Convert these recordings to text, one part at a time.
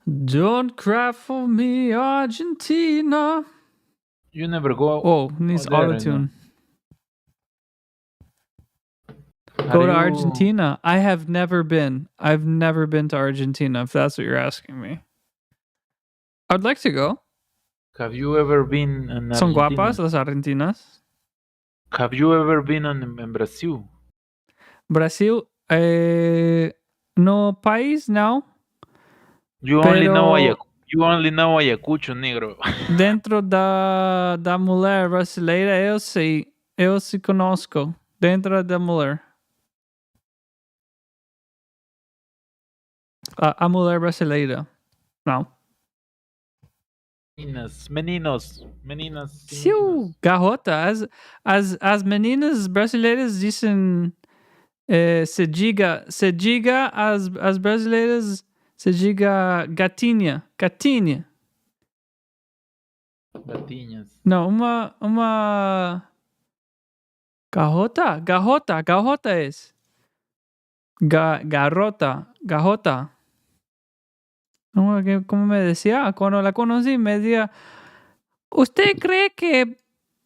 Don't cry for me, Argentina. You never go Oh, needs there, auto-tune. no? Go to Argentina. I have never been. I've never been to Argentina, if that's what you're asking me. I'd like to go. Have you ever been in Son Argentina? guapas las argentinas. Have you ever been in Brazil? Brasil, no país, no. You only know Ayacucho, negro. Dentro da mulher brasileira, eu sei. Eu se conosco. Dentro da mulher. A mulher brasileira. Não. Meninas. Siu, garrota. As meninas brasileiras dizem. Se diga as brasileiras. Se diga gatinha. Gatinha. Gatinhas. Não, uma. Garrota é. Garrota. Como me decía, cuando la conocí, me decía, ¿usted cree que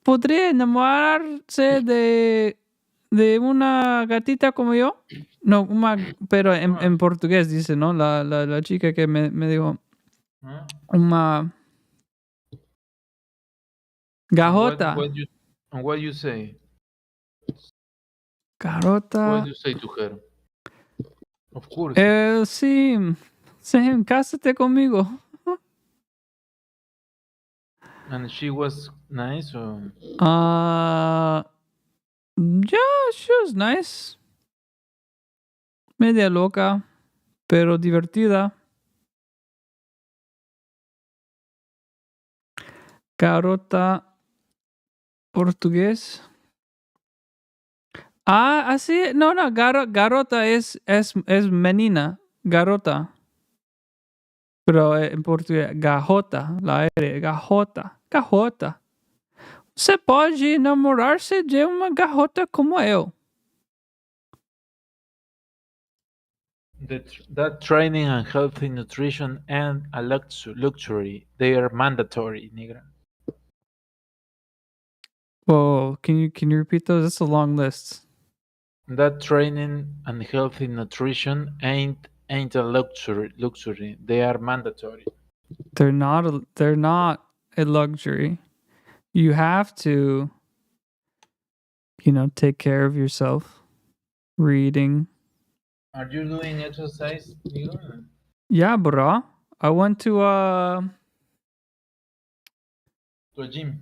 podría enamorarse de una gatita como yo? No, pero en portugués dice, ¿no? La chica que me dijo, una garrota. What you say? Garrota. What you say to her? Of course. Sí, cásate conmigo. And she was nice or? Yeah, she was nice. Media loca, pero divertida. Garota portugués. Así, no, garota es menina, garota. Pero en portugués, gajota, la R, gajota. Você pode enamorar-se de uma garota como eu. That training and healthy nutrition and a luxury, they are mandatory, negra. Whoa, can you repeat those? That's a long list. That training and healthy nutrition ain't a luxury. They are mandatory. They're not a luxury. You have to, take care of yourself. Reading. Are you doing exercise, negra? Yeah, bro. I went to a gym.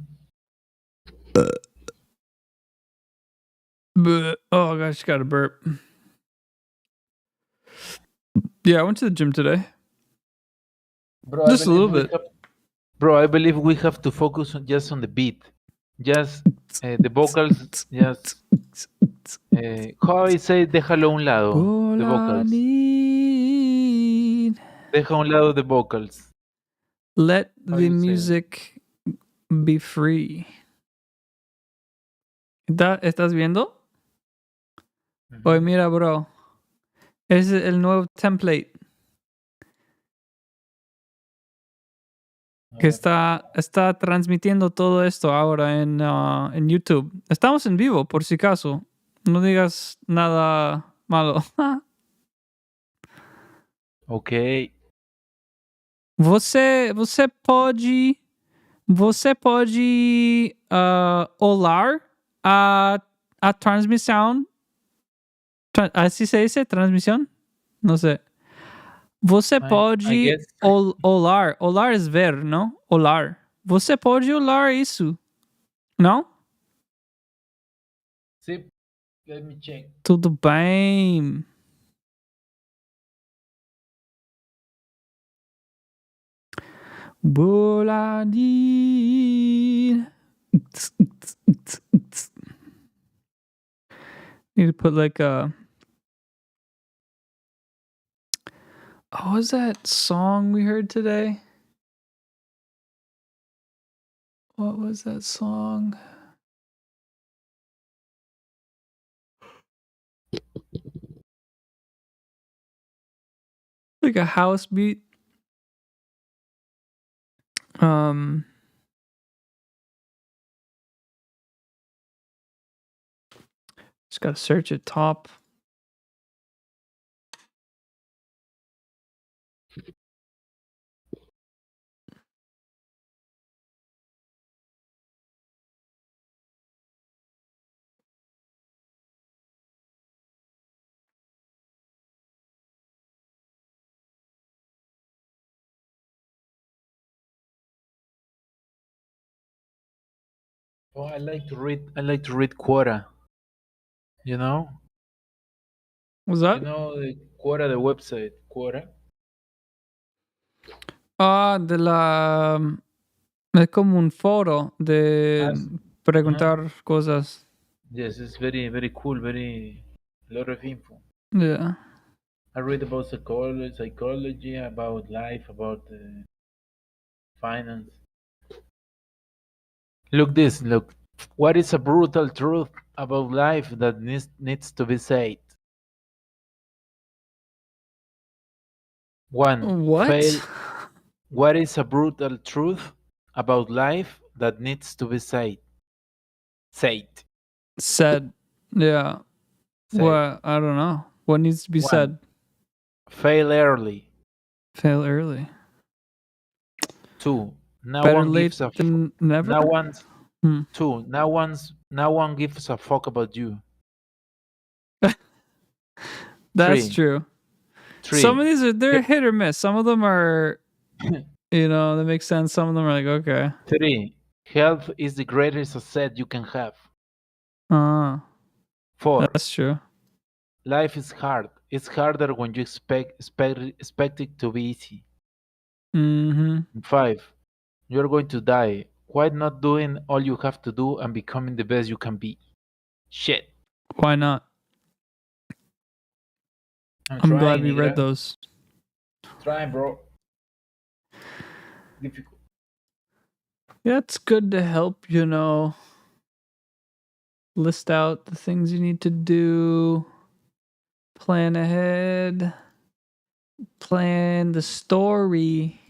Oh gosh, got a burp. Yeah, I went to the gym today. Bro, just a little bit. I believe we have to focus just on the beat. Just the vocals. Just how I say, déjalo a un lado. The vocals. Deja a un lado the vocals. Let the music be free. ¿Estás viendo? Oye, mira, bro. Ese es el nuevo template. Que está transmitiendo todo esto ahora en YouTube. Estamos en vivo, por si acaso. No digas nada malo. Ok. Você pode olhar a transmissão. Assim se dice? Transmissão? Não sei. Você pode olhar. Olhar é ver, não? Olhar. Você pode olhar isso. Não? Sim. Let me check. Tudo bem. Boladinho. Need to put like a. Oh, what was that song we heard today? What was that song? Like a house beat. Just gotta search it top. Oh, I like to read Quora. You know? What's that? You know the Quora, the website, Quora? De la... Es como un foro de preguntar cosas. Yes, it's very, very cool, very, a lot of info. Yeah. I read about psychology, about life, about finance. Look. What is a brutal truth about life that needs to be said? One, What? What is a brutal truth about life that needs to be said? Said. Said. Yeah. Said. What? I don't know. What needs to be said? Fail early. Fail early. 2. No Better one late gives a than never? No one's 2. No one gives a fuck about you. That's 3. true. 3. Some of these they're hit or miss. Some of them are, that makes sense. Some of them are like, okay. 3. Health is the greatest asset you can have. 4. That's true. Life is hard. It's harder when you expect it to be easy. 5. You're going to die. Why not doing all you have to do and becoming the best you can be? Shit. Why not? I'm glad we read those. Try, bro. Difficult. Yeah, it's good to help, list out the things you need to do, plan ahead, plan the story.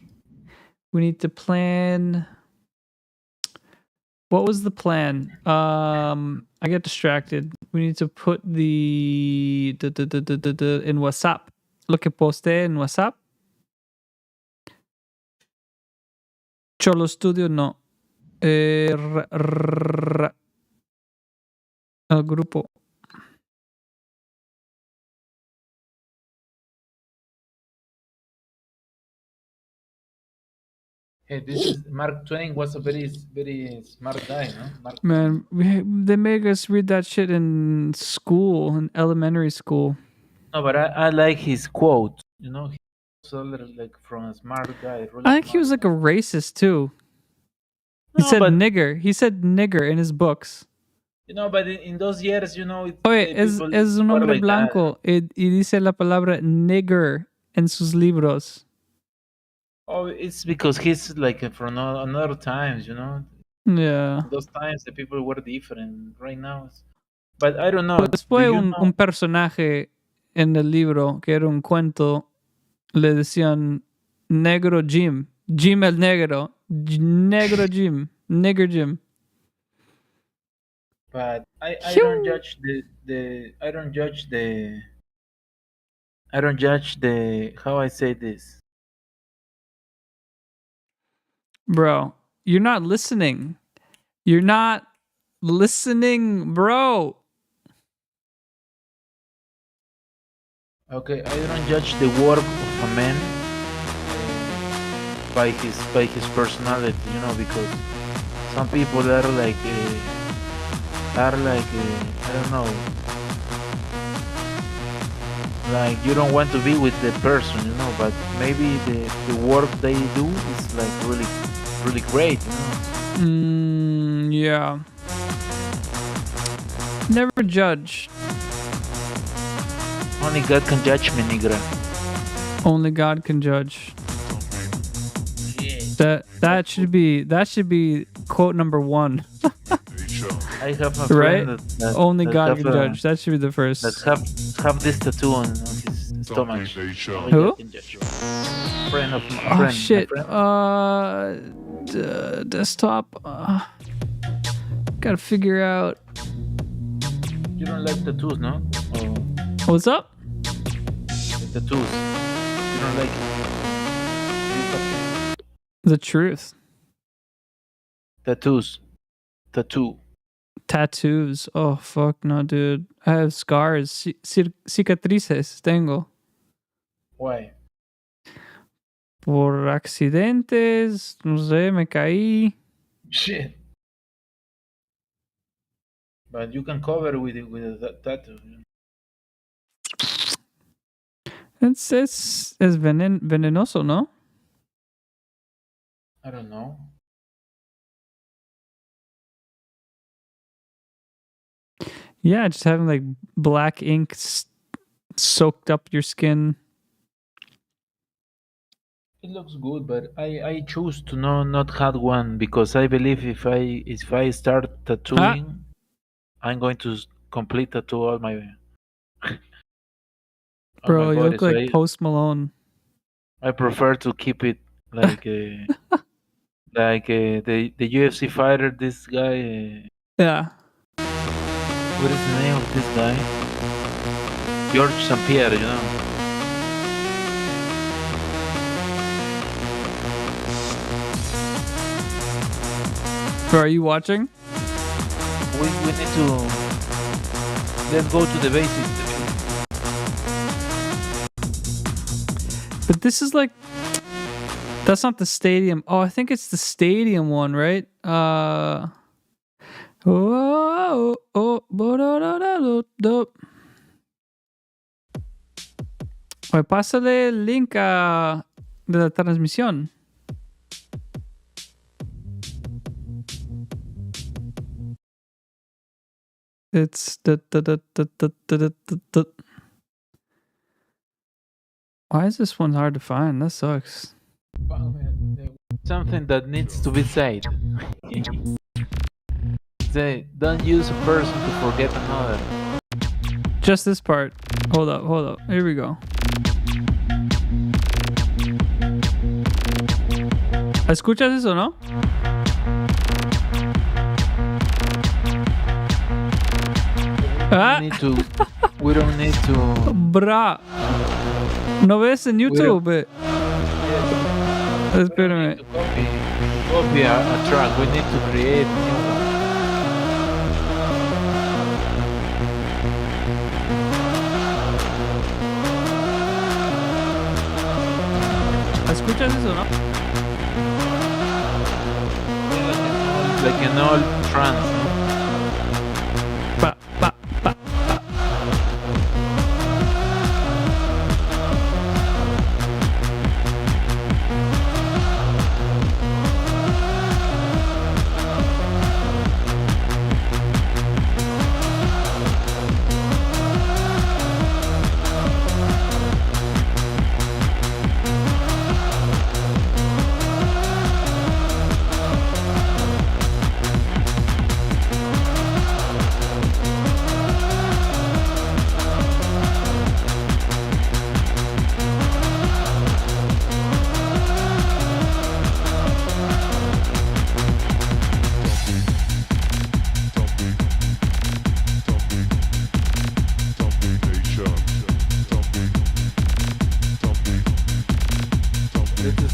We need to plan. What was the plan? I get distracted. We need to put the in WhatsApp. Lo que posté en WhatsApp. Cholo Studio no. El grupo. Hey, this is Mark Twain was a very, very smart guy, no? Man, they make us read that shit in school, in elementary school. No, but I like his quote. He's like from a smart guy. Really I think he was like a racist too. He said nigger. He said nigger in his books. But in those years, Oye, es un hombre like blanco y dice la palabra nigger en sus libros. Oh, it's because he's like from another times, Yeah. In those times the people were different. Right now, but I don't know. Pues fue un personaje en el libro que era un cuento. Le decían negro Jim. Jim el negro. Negro Jim. Nigger Jim. But I don't judge I don't judge the how I say this. Bro, you're not listening. You're not listening, bro. Okay, I don't judge the work of a man by his personality, because some people are like I don't know, like you don't want to be with the person, but maybe the work they do is like really, really great, Yeah. Never judge. Only God can judge me, nigga. Only God can judge. That should be quote number 1. I have a friend right? that Only that God have can a- judge. That should be the first. that have this tattoo on his stomach. Only Who? God can judge. Friend of Oh friend, shit. my friend. desktop. Gotta figure out. You don't like tattoos, no? Or What's up? tattoos. You don't like The truth. tattoos. Tattoo. Tattoos. Oh, fuck no, dude. I have scars. Cicatrices tengo. Why? Por accidentes. No sé, me caí. Shit. But you can cover with a tattoo. Es venenoso, ¿no? I don't know. Yeah, just having like black ink soaked up your skin. It looks good, but I choose to not have one because I believe if I start tattooing, I'm going to complete tattoo all my Bro, you body. look like Post Malone. I prefer to keep it like the UFC fighter. This guy. Yeah. What is the name of this guy? George St. Pierre, you know. Bro, are you watching? We need to let's go to the basics. But this is like, that's not the stadium. Oh, I think it's the stadium one, right? Oye, pásale el link de la transmisión. It's Why is this one hard to find? That sucks. Something that needs to be said. Say, don't use a person to forget another. Just this part. Hold up. Here we go. ¿Escuchas eso, no? We don't need to. Bra. ¿No ves en YouTube? Espérame. Copy a track. We need to create a new one. ¿Escuchas eso, no? Like an old trance, no? Pa.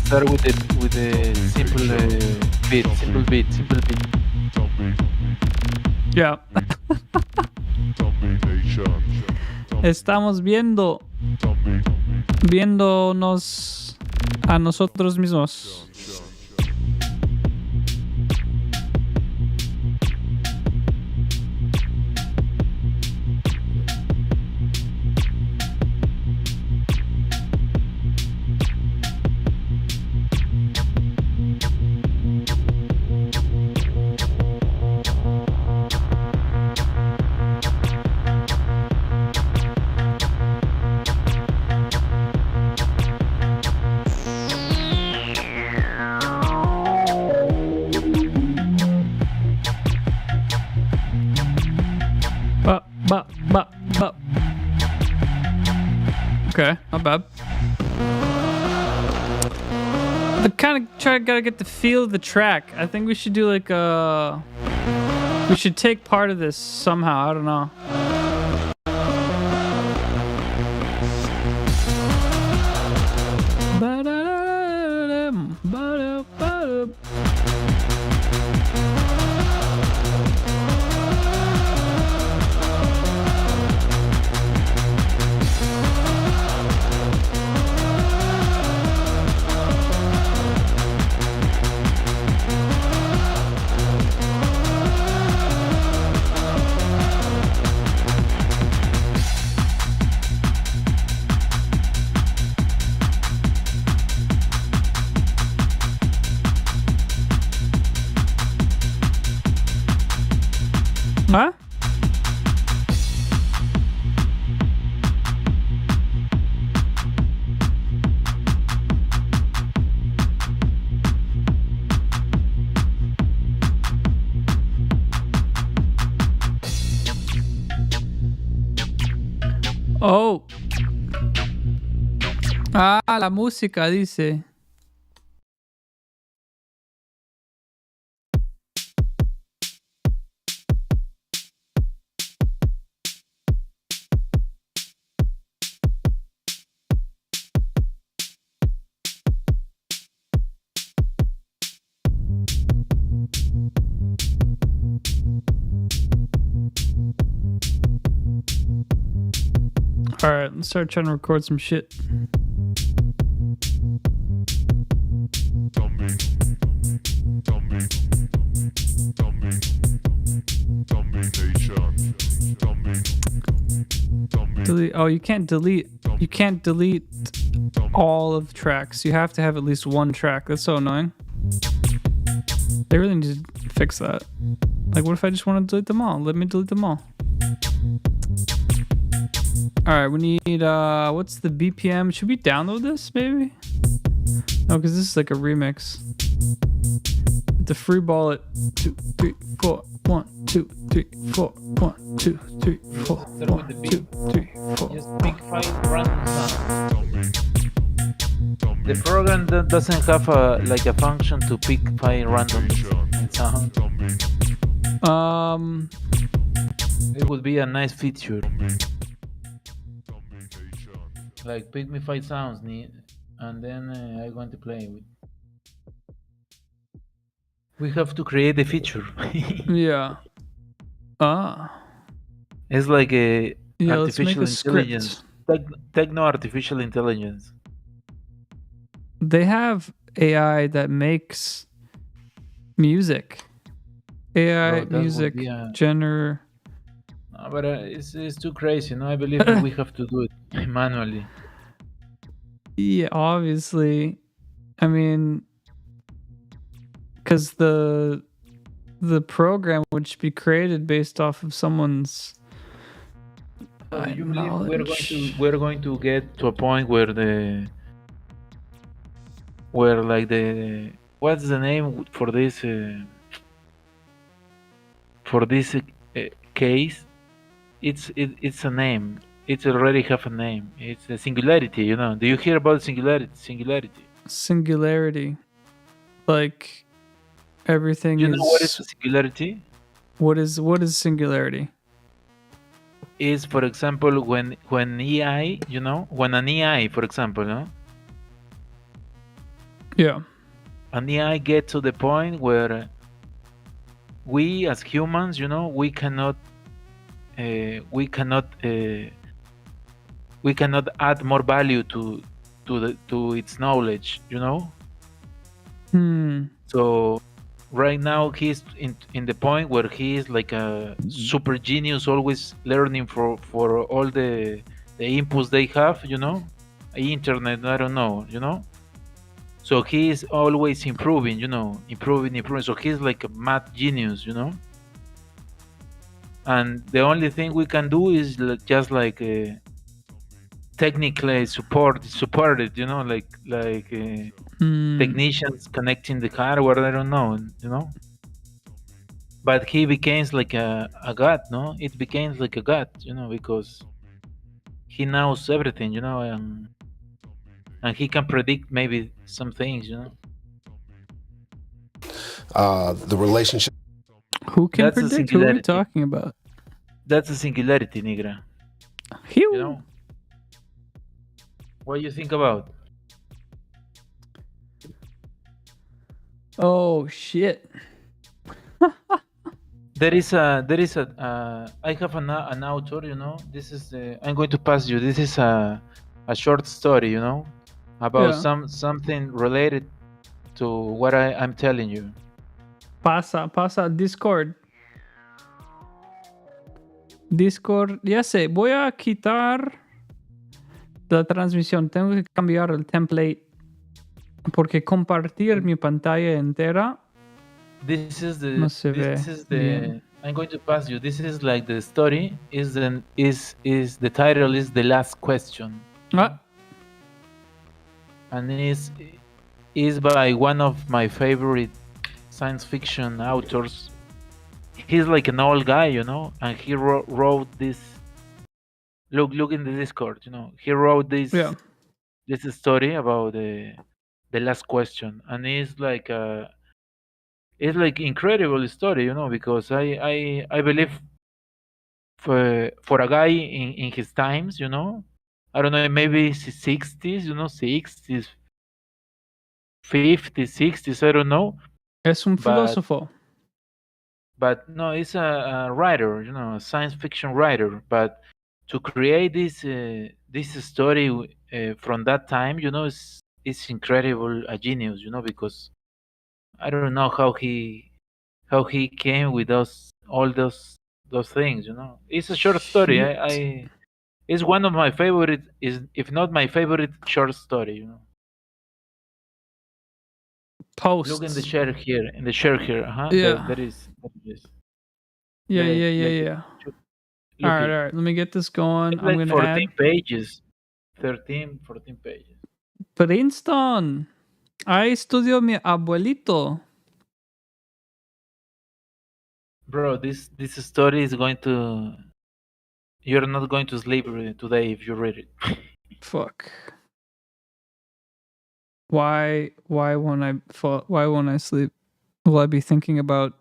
Start with the simple beat. Ya. Estamos viéndonos a nosotros mismos. gotta get the feel of the track. I think we should do like we should take part of this somehow. I don't know. Huh? Oh. Ah, la música dice. All right, let's start trying to record some shit. Delete. Oh, you can't delete. You can't delete all of the tracks. You have to have at least one track. That's so annoying. They really need to fix that. Like, what if I just want to delete them all? Let me delete them all. Alright, we need, what's the BPM? Should we download this, maybe? No, because this is like a remix. The free ball at 2, 3, 4. 1, 2, 3, 4. 1, 2, 3, 4. 1, 2, 3, 4. Just pick 5 random sounds. The program doesn't have a function to pick 5 random sounds. It would be a nice feature. Like, pick me 5 sounds, and then I'm going to play with. We have to create the feature. Yeah. It's like a artificial intelligence. Techno artificial intelligence. They have AI that makes music. AI music genre. No, but it's too crazy. No, I believe we have to do it manually. Yeah, obviously. I mean, because the program would be created based off of someone's you believe we're going to get to a point where what's the name for this case? It's a name. It already have a name. It's a singularity. You know? Do you hear about singularity? Singularity, like everything. You know what is a singularity? What is singularity? Is, for example, when AI, you know, when an AI, for example, no? Yeah. An AI gets to the point where we as humans, you know, we cannot add more value to its knowledge, you know. So right now he's in the point where he is like a super genius, always learning for all the inputs they have, you know, internet, I don't know, you know. So he is always improving, you know, improving. So he's like a math genius, you know. And the only thing we can do is just like technically support it, you know, like technicians connecting the hardware. I don't know, you know. But he became like a god, no? It became like a god, you know, because he knows everything, you know, and he can predict maybe some things, you know. the relationship. Who can That's a predict? Who are we singularity. talking about? That's a singularity, Nigra. Phew. You know? What do you think about? Oh shit. There is a I have an author, you know. This is I'm going to pass you. This is a short story, you know, about Yeah. something related to what I'm telling you. Pasa Discord. Discord, ya sé, voy a quitar la transmisión. Tengo que cambiar el template porque compartir mi pantalla entera This is the no se ve bien. I'm going to pass you. This is like the story is the title is The Last Question. Ah, And is by one of my favorite science fiction authors. He's like an old guy, you know, and he wrote this. Look in the Discord, you know. He wrote yeah. this story about the last question, and it's like incredible story, you know, because I believe for a guy in his times, you know, I don't know, maybe 60s, you know, 60s, 50s, 60s, I don't know, Es un but filósofo. no, it's a writer, you know, a science fiction writer. But to create this story from that time, you know, it's incredible, a genius, you know, because I don't know how he came with all those things, you know. It's a short story. Shit. I it's one of my favorite, is if not my favorite short story, you know. Look in the Posts. share here, uh-huh. Yeah. That is. Yeah. All Look it. right. Let me get this going. It's I'm like going to 14 add pages. 14 pages. Princeton. Ahí estudió mi abuelito. Bro, this story is going to. You're not going to sleep today if you read it. Fuck. Why won't I sleep? Will I be thinking about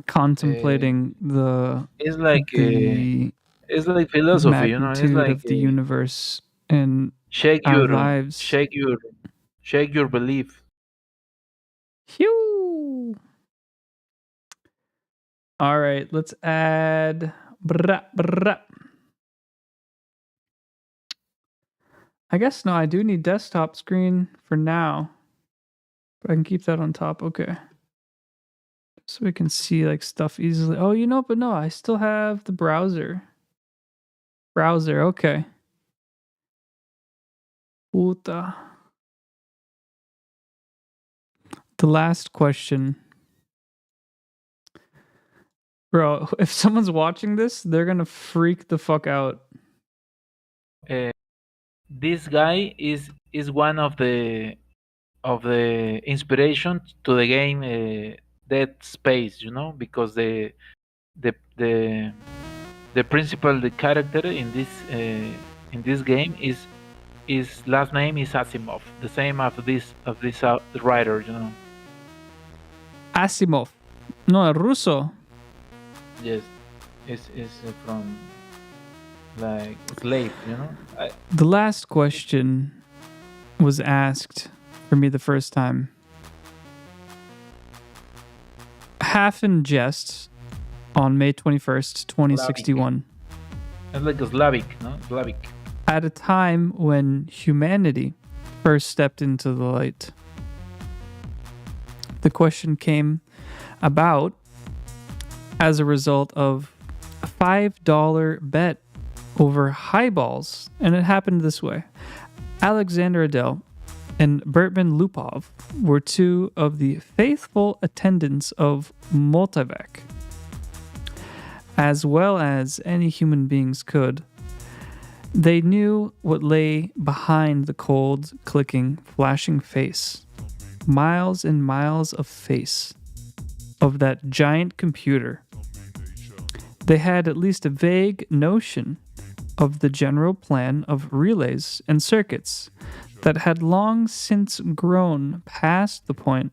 contemplating It's like the it's like philosophy, you know. It's magnitude like of the universe and shake our your lives? shake your belief. Phew. All right, let's add. I guess no, I do need desktop screen for now, but I can keep that on top. Okay, so we can see like stuff easily. Oh, but no, I still have the browser. Okay. Puta. The last question. Bro, if someone's watching this, they're gonna freak the fuck out. This guy is one of the inspiration to the game Dead Space, you know, because the the the principal, the character in this game is his last name is Asimov, the same of this writer, you know. Asimov. No, Russo. Yes, is from like slave, you know. The last question was asked for me the first time. Half in jest on May 21st, 2061. It's like a Slavic, no? Slavic. At a time when humanity first stepped into the light. The question came about as a result of a $5 bet over highballs, and it happened this way. Alexander Adel and Bertman Lupov were two of the faithful attendants of Multivac, as well as any human beings could. They knew what lay behind the cold, clicking, flashing face. Miles and miles of face of that giant computer. They had at least a vague notion of the general plan of relays and circuits that had long since grown past the point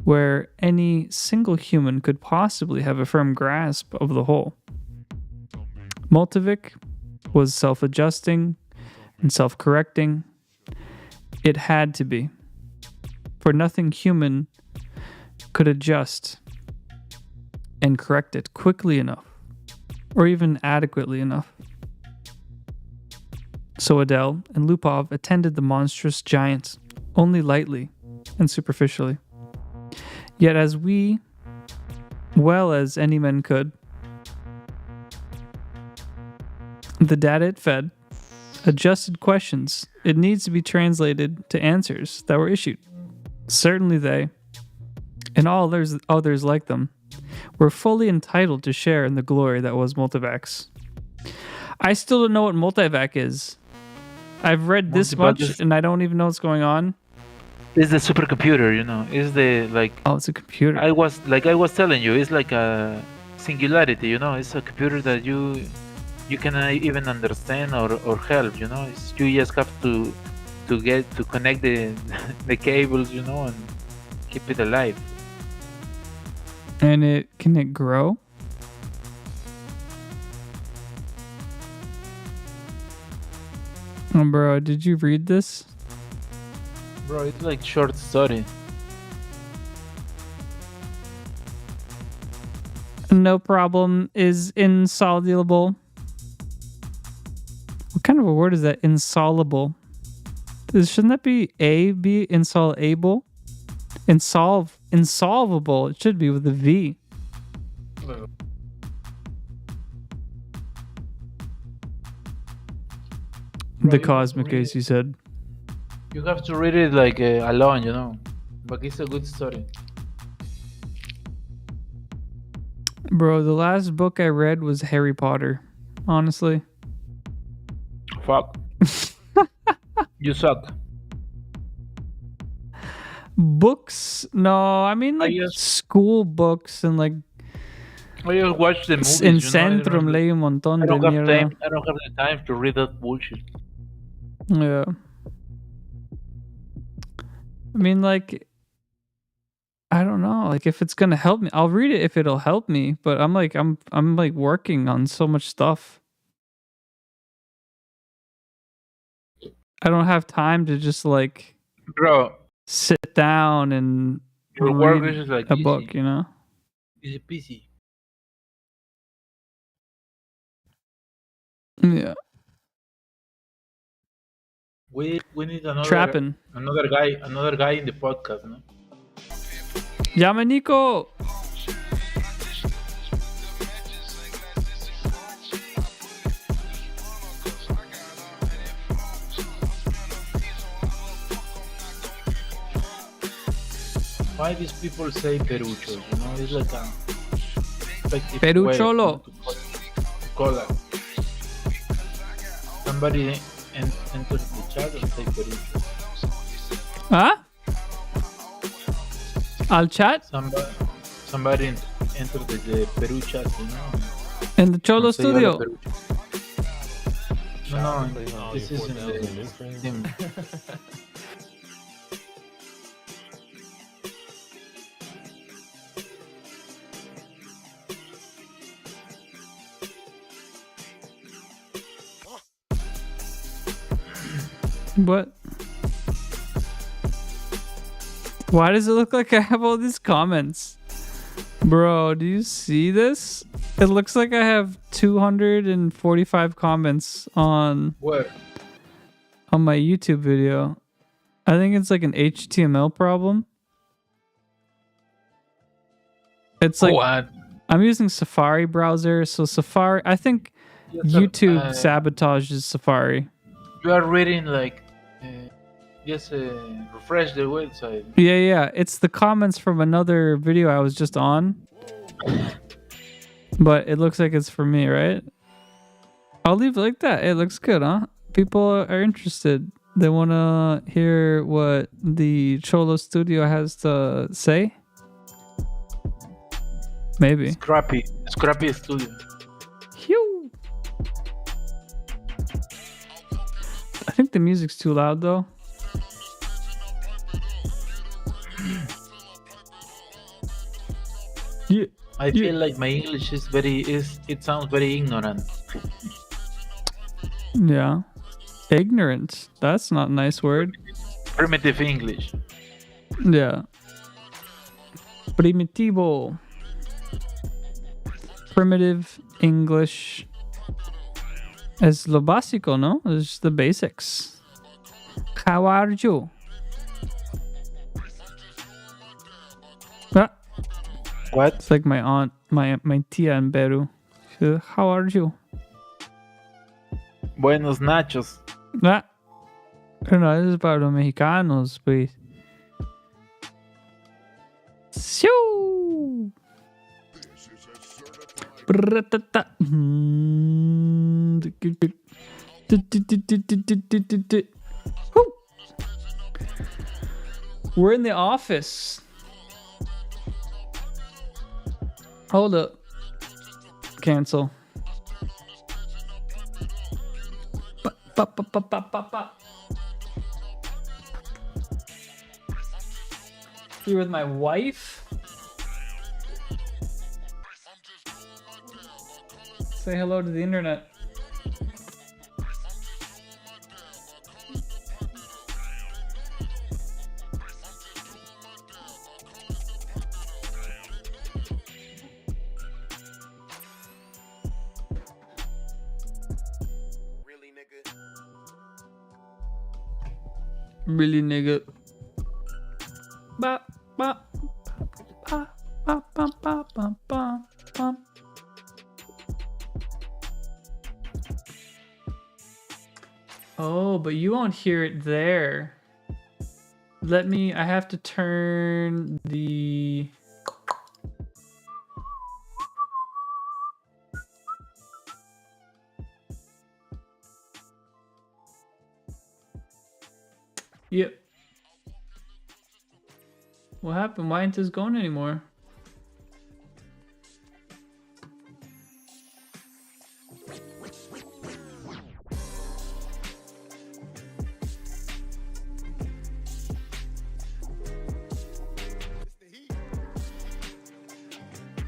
where any single human could possibly have a firm grasp of the whole. Multivic was self-adjusting and self-correcting. It had to be, for nothing human could adjust and correct it quickly enough, or even adequately enough. So Adele and Lupov attended the monstrous giant only lightly and superficially. Yet as well as any men could, the data it fed adjusted questions it needs to be translated to answers that were issued. Certainly they, and all others like them, were fully entitled to share in the glory that was Multivacs. I still don't know what Multivac is. I've read this much and I don't even know what's going on. It's the supercomputer, you know. It's the like. Oh, it's a computer. I was telling you, it's like a singularity, you know. It's a computer that you cannot even understand or help, you know. You just have to connect the cables, you know, and keep it alive. And can it grow? Oh, bro, did you read this? Bro, it's like short story. No problem is insoluble. What kind of a word is that? Insoluble. Shouldn't that be insoluble? Insolvable. It should be with a V. The cosmic case, you said. You have to read it like alone, you know. But it's a good story. Bro, the last book I read was Harry Potter. Honestly. Fuck. You suck. Books? No, I mean like school books and like. I just watch the movies. En Centrum leí un montón de mierda. I don't have the time to read that bullshit. Yeah. I mean, like, I don't know. Like, if it's gonna help me, I'll read it if it'll help me. But I'm like working on so much stuff. I don't have time to just like, bro, sit down and your work is like a book, you know. It's busy. Yeah. We need another guy in the podcast, no? Llama Nico. Why these people say peruchos? You know, it's like a Perucholo. Cola. Somebody enter the chat and say perucho. Huh? Al chat? Somebody enter the Peru chat, you know. In the Cholo Studio. No, this is in the. What? Why does it look like I have all these comments? Bro, do you see this? It looks like I have 245 comments on Where? On my YouTube video. I think it's like an HTML problem. It's like what? I'm using Safari browser, so Safari. I think YouTube sabotages Safari. You are reading like just refresh the website. Yeah. It's the comments from another video I was just on. But it looks like it's for me, right? I'll leave it like that. It looks good, huh? People are interested. They want to hear what the Cholo Studio has to say. Maybe. Scrappy Studio. Phew. I think the music's too loud though. Yeah. I Yeah. feel like my English it sounds very ignorant. Yeah. Ignorant. That's not a nice word. Primitive English. Yeah. Primitivo. Primitive English es lo básico, ¿no? It's the basics. How are you? Ah, What? it's like my aunt, my tia in Peru. She said, how are you? Buenos nachos. Ah, no, eso es para los mexicanos, pues. ¡Siu! Bratata. Woo. We're in the office. Hold up. Cancel. Here with my wife. Say hello to the internet. Really, nigga. Ba, ba, ba, ba, ba, ba, ba, ba, ba. Oh, but you won't hear it there. I have to turn the... Yep. What happened? Why ain't this going anymore?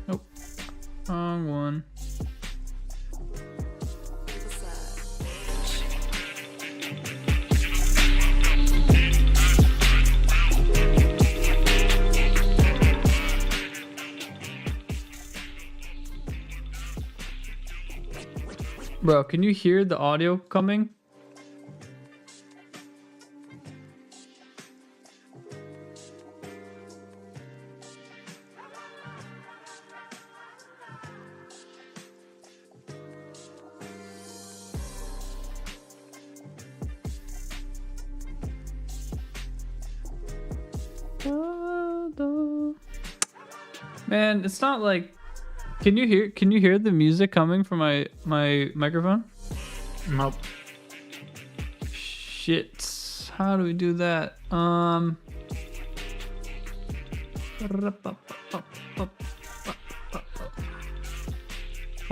Nope. Wrong one. Bro, can you hear the audio coming? Man, it's not like... Can you hear the music coming from my microphone? Nope. Shit. How do we do that? How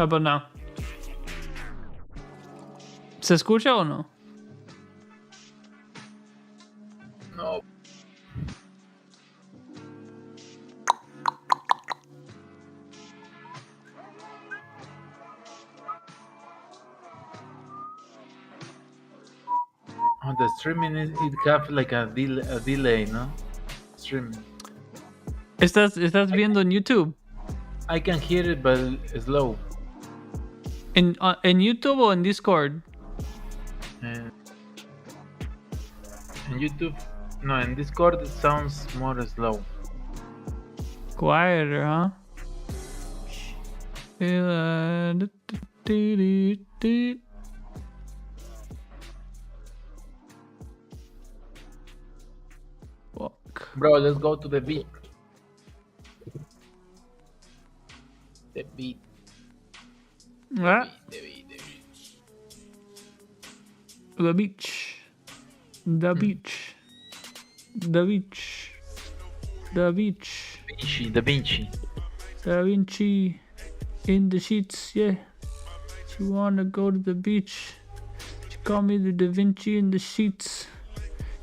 about now? ¿Se escucha o no? No. On the streaming, it have like a delay, no? Streaming. ¿Estás viendo en YouTube? I can hear it, but slow. ¿En YouTube o en Discord? In YouTube, no, in Discord it sounds more slow. Quieter, huh? Fuck. Bro, let's go to the beat. The beat. Ah, The beat. the beach. The beach. The beach. The beach. Da Vinci. Da Vinci in the sheets, yeah. She wanna go to the beach. She call me the Da Vinci in the sheets.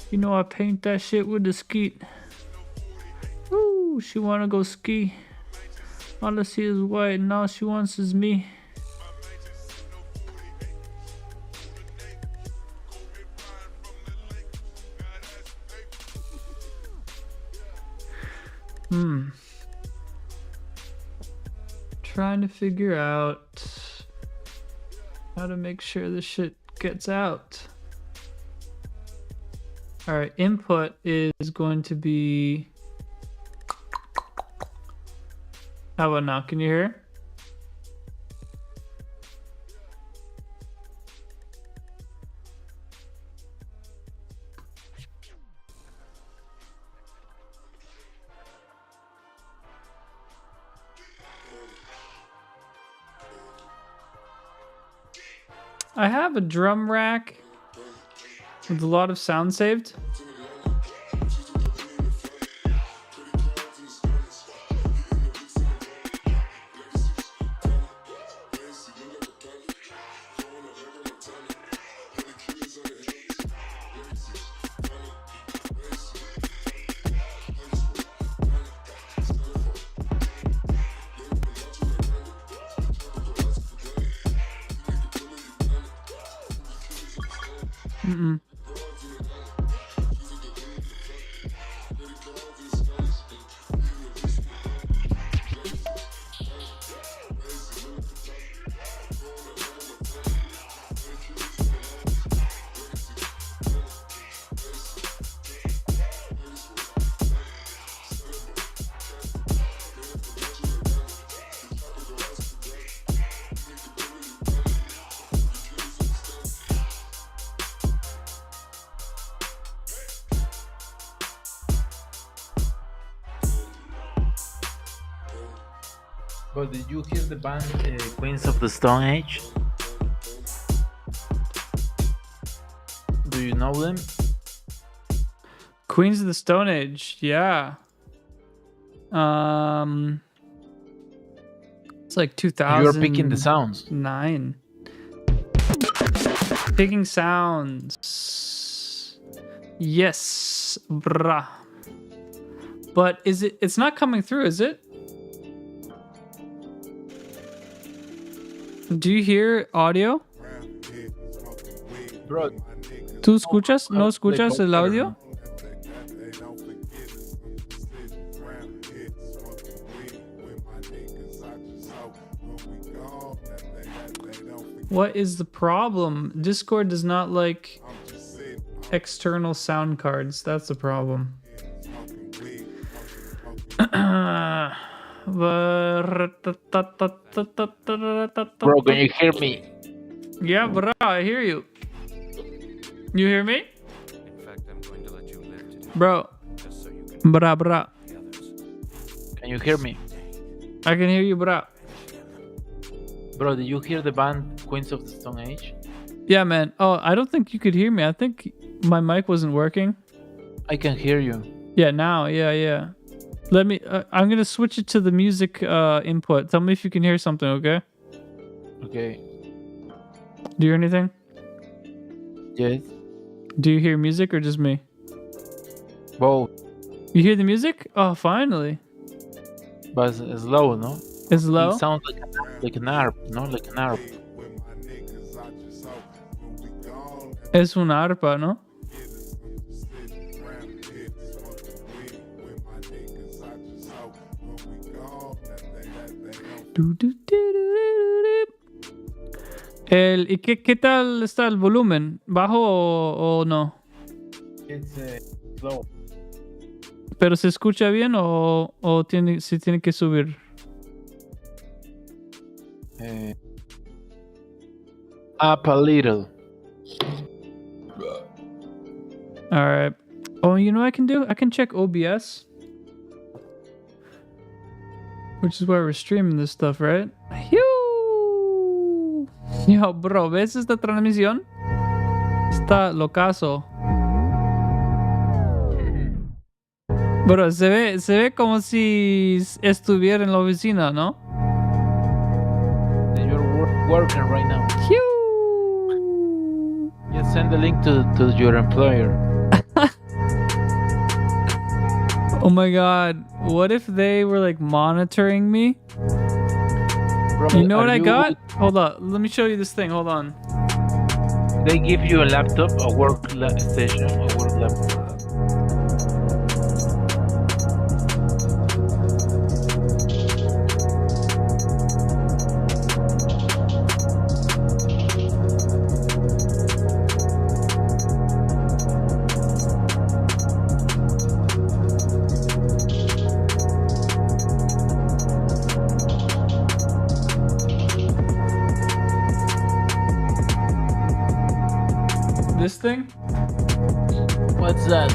You know I paint that shit with the skeet. Woo, she wanna go ski All I see is white, and all she wants is me. Trying to figure out how to make sure this shit gets out. All right, input is going to be. How about now? Can you hear? I have a drum rack with a lot of sound saved. But did you hear the band Queens of the Stone Age? Do you know them? Queens of the Stone Age, yeah. It's like 2000. You're picking the sounds. 9. Picking sounds. Yes, brah. But it's not coming through, is it? Do you hear audio? Bro, ¿Tú escuchas? ¿No escuchas el audio? What is the problem? Discord does not like external sound cards. That's the problem. bro, can you hear me? Yeah, bro, I hear you. You hear me? In fact, I'm going to let you live today, Bro. just so you can Bra. the others. Can you hear me? I can hear you, bra. Bro, did you hear the band Queens of the Stone Age? Yeah, man. Oh, I don't think you could hear me. I think my mic wasn't working. I can hear you. Yeah, now. Yeah. Let me... I'm going to switch it to the music input. Tell me if you can hear something, okay? Okay. Do you hear anything? Yes. Do you hear music or just me? Both. You hear the music? Oh, finally. But it's low, no? It's low? It sounds like an harp, no? Like an harp. Es una arpa, ¿no? ¿Y qué tal está el volumen? ¿Bajo o no? It's low. ¿Pero se escucha bien o se tiene que subir? Up a little. Alright. Oh, you know what I can do? I can check OBS. Which is why we're streaming this stuff, right? Yo, bro, ¿ves esta transmisión? Está locazo. Bro, se ve como si estuviera en la oficina, ¿no? You're working right now. Just send the link to your employer. Oh my god, what if they were like monitoring me? Bro, You know what are I you- got? Hold on, let me show you this thing. Hold on. They give you a laptop, a work station, a work laptop. This thing? What's that?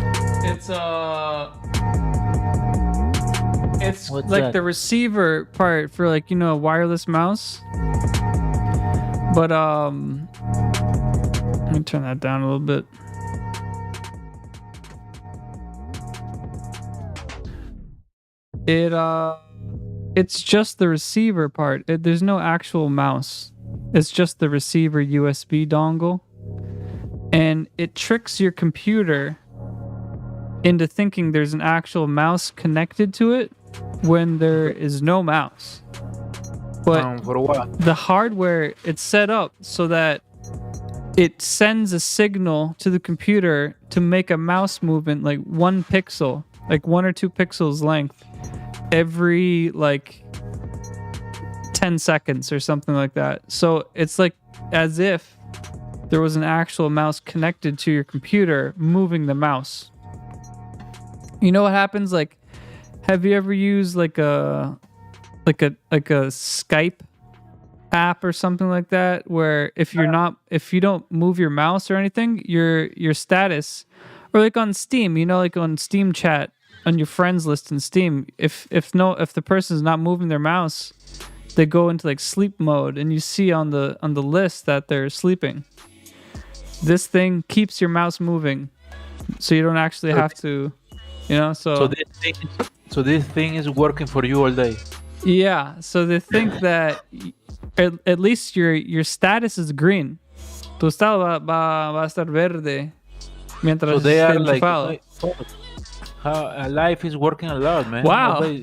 It's What's like that? the receiver part for like, you know, a wireless mouse. But let me turn that down a little bit. It's just the receiver part. There's no actual mouse. It's just the receiver USB dongle. And it tricks your computer into thinking there's an actual mouse connected to it when there is no mouse. But For what? the hardware, it's set up so that it sends a signal to the computer to make a mouse movement like 1 pixel, like 1 or 2 pixels length every like 10 seconds or something like that. So it's like as if there was an actual mouse connected to your computer moving the mouse. You know what happens? Like, have you ever used like a Skype app or something like that, where if you don't move your mouse or anything, your status, or like on Steam, you know, like on Steam chat on your friends list in Steam, if the person's not moving their mouse, they go into like sleep mode, and you see on the list that they're sleeping. This thing keeps your mouse moving, so you don't actually have to, you know. So this thing is working for you all day. yeah. So they think that at least your status is green. Tu estado va a estar verde mientras So they esté are like, enchufado. how life is working a lot, man. Wow. All day.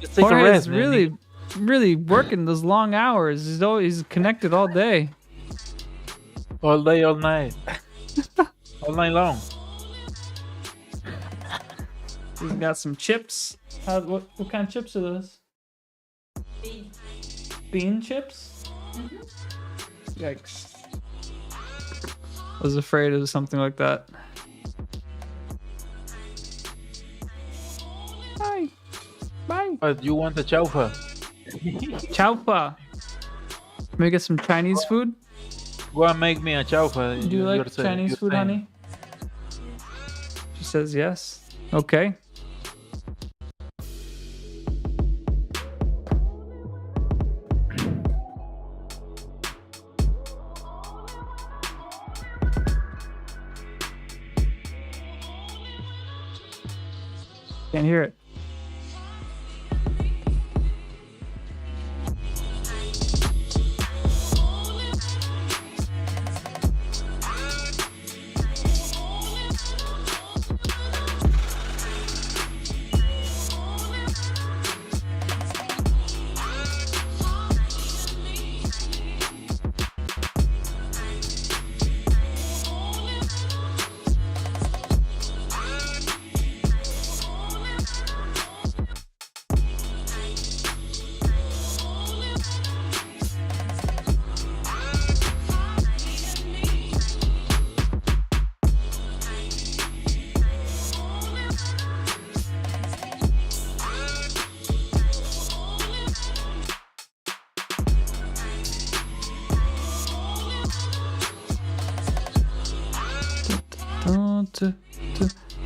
Just take a Jorge rest, is man. really working those long hours. He's always connected all day. All day, all night, all night long. He's got some chips. What kind of chips are those? Bean chips? Yikes. I was afraid it was something like that. Bye. Bye. But you want a chaufa? Chaufa. Can we get some Chinese food? Go and make me a chaufa. Do you like Chinese food, honey? She says yes. Okay. Can't hear it.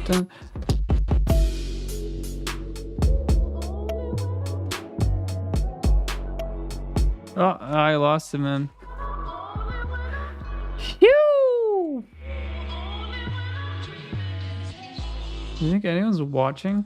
Dun. Oh, I lost him, man. Phew! You think anyone's watching?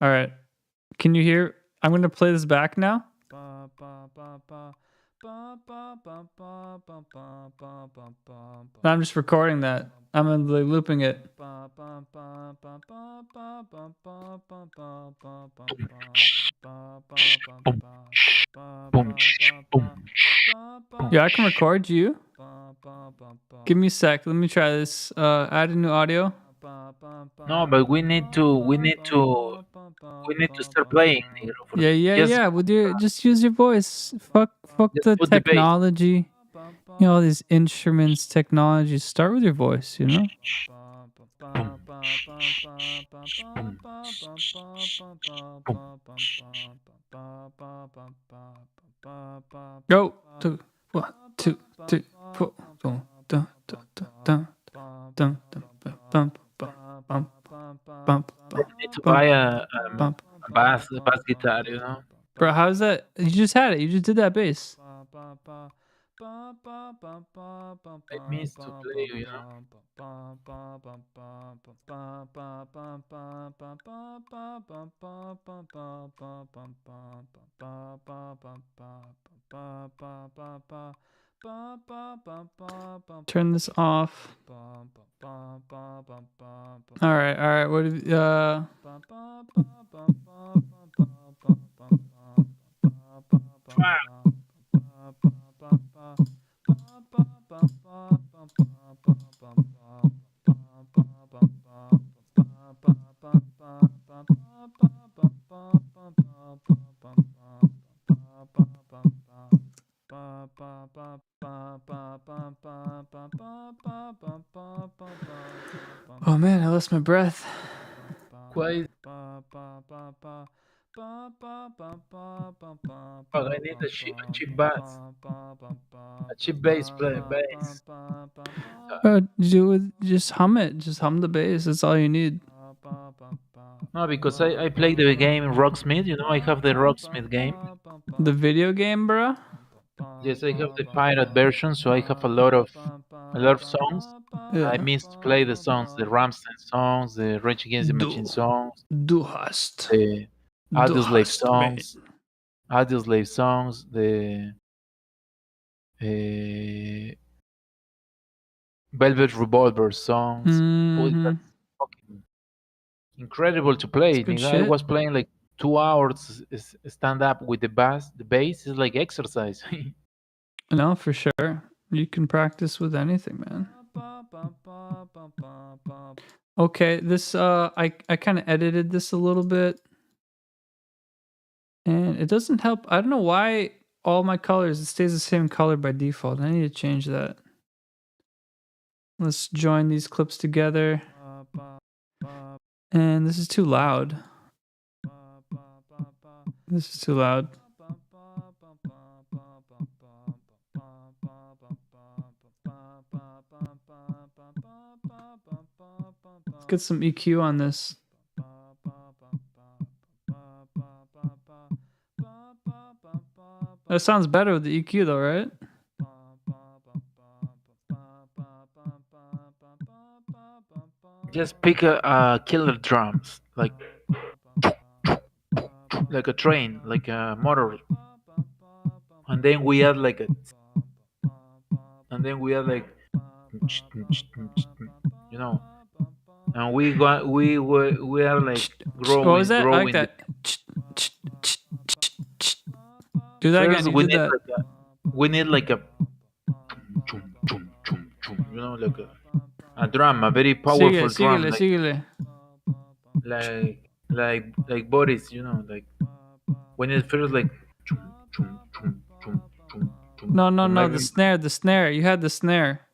right. Can you hear? I'm going to play this back now. I'm just recording that. I'm like looping it. Boom, boom, boom. Yeah, I can record you. Give me a sec. Let me try this. Add a new audio. No, but we need to start playing. Just With your just use your voice. Fuck the put the bass. technology. You know, all these instruments, technology. Start with your voice, you know? Go. 2, 1, 2, 3, 4. Boom, dun, dun, dun, dun, dun, dun, bum, bum, bum, Need to buy a bum. bass guitar, you know. Bro, how's that? You just had it. You just did that bass. I miss to play, you know. Turn this off. All right. What? Oh man, I lost my breath. Quite. Oh, I need a cheap bass. A cheap bass bass. Just hum it. Just hum the bass. That's all you need. No, because I play the game Rocksmith, you know, I have the Rocksmith game. The video game, bro. Yes, I have the pirate version, so I have a lot of songs. I miss to play the songs, the Rammstein songs, the Rage Against the Machine songs, Du hast. the Du Audioslave hast songs, Audioslave songs, the Velvet Revolver songs. Boy, Mhm. that's fucking incredible to play. It's good Nigga, I shit. was playing like 2 hours stand up with the bass. The bass is like exercise. No, for sure. You can practice with anything, man. Okay, this I kind of edited this a little bit. And it doesn't help. I don't know why all my colors, it stays the same color by default. I need to change that. Let's join these clips together. And this is too loud. This is too loud. Let's get some EQ on this. That sounds better with the EQ though, right? Just pick a killer drums, like a train, like a motor, and then we add like you know, and we are like What was that? I like growing. that. Do that again. First, You we did need that. like a you know, like a drum, a very powerful drum, Síguele. like bodies, you know, like when it feels like No, or maybe the snare. You had the snare.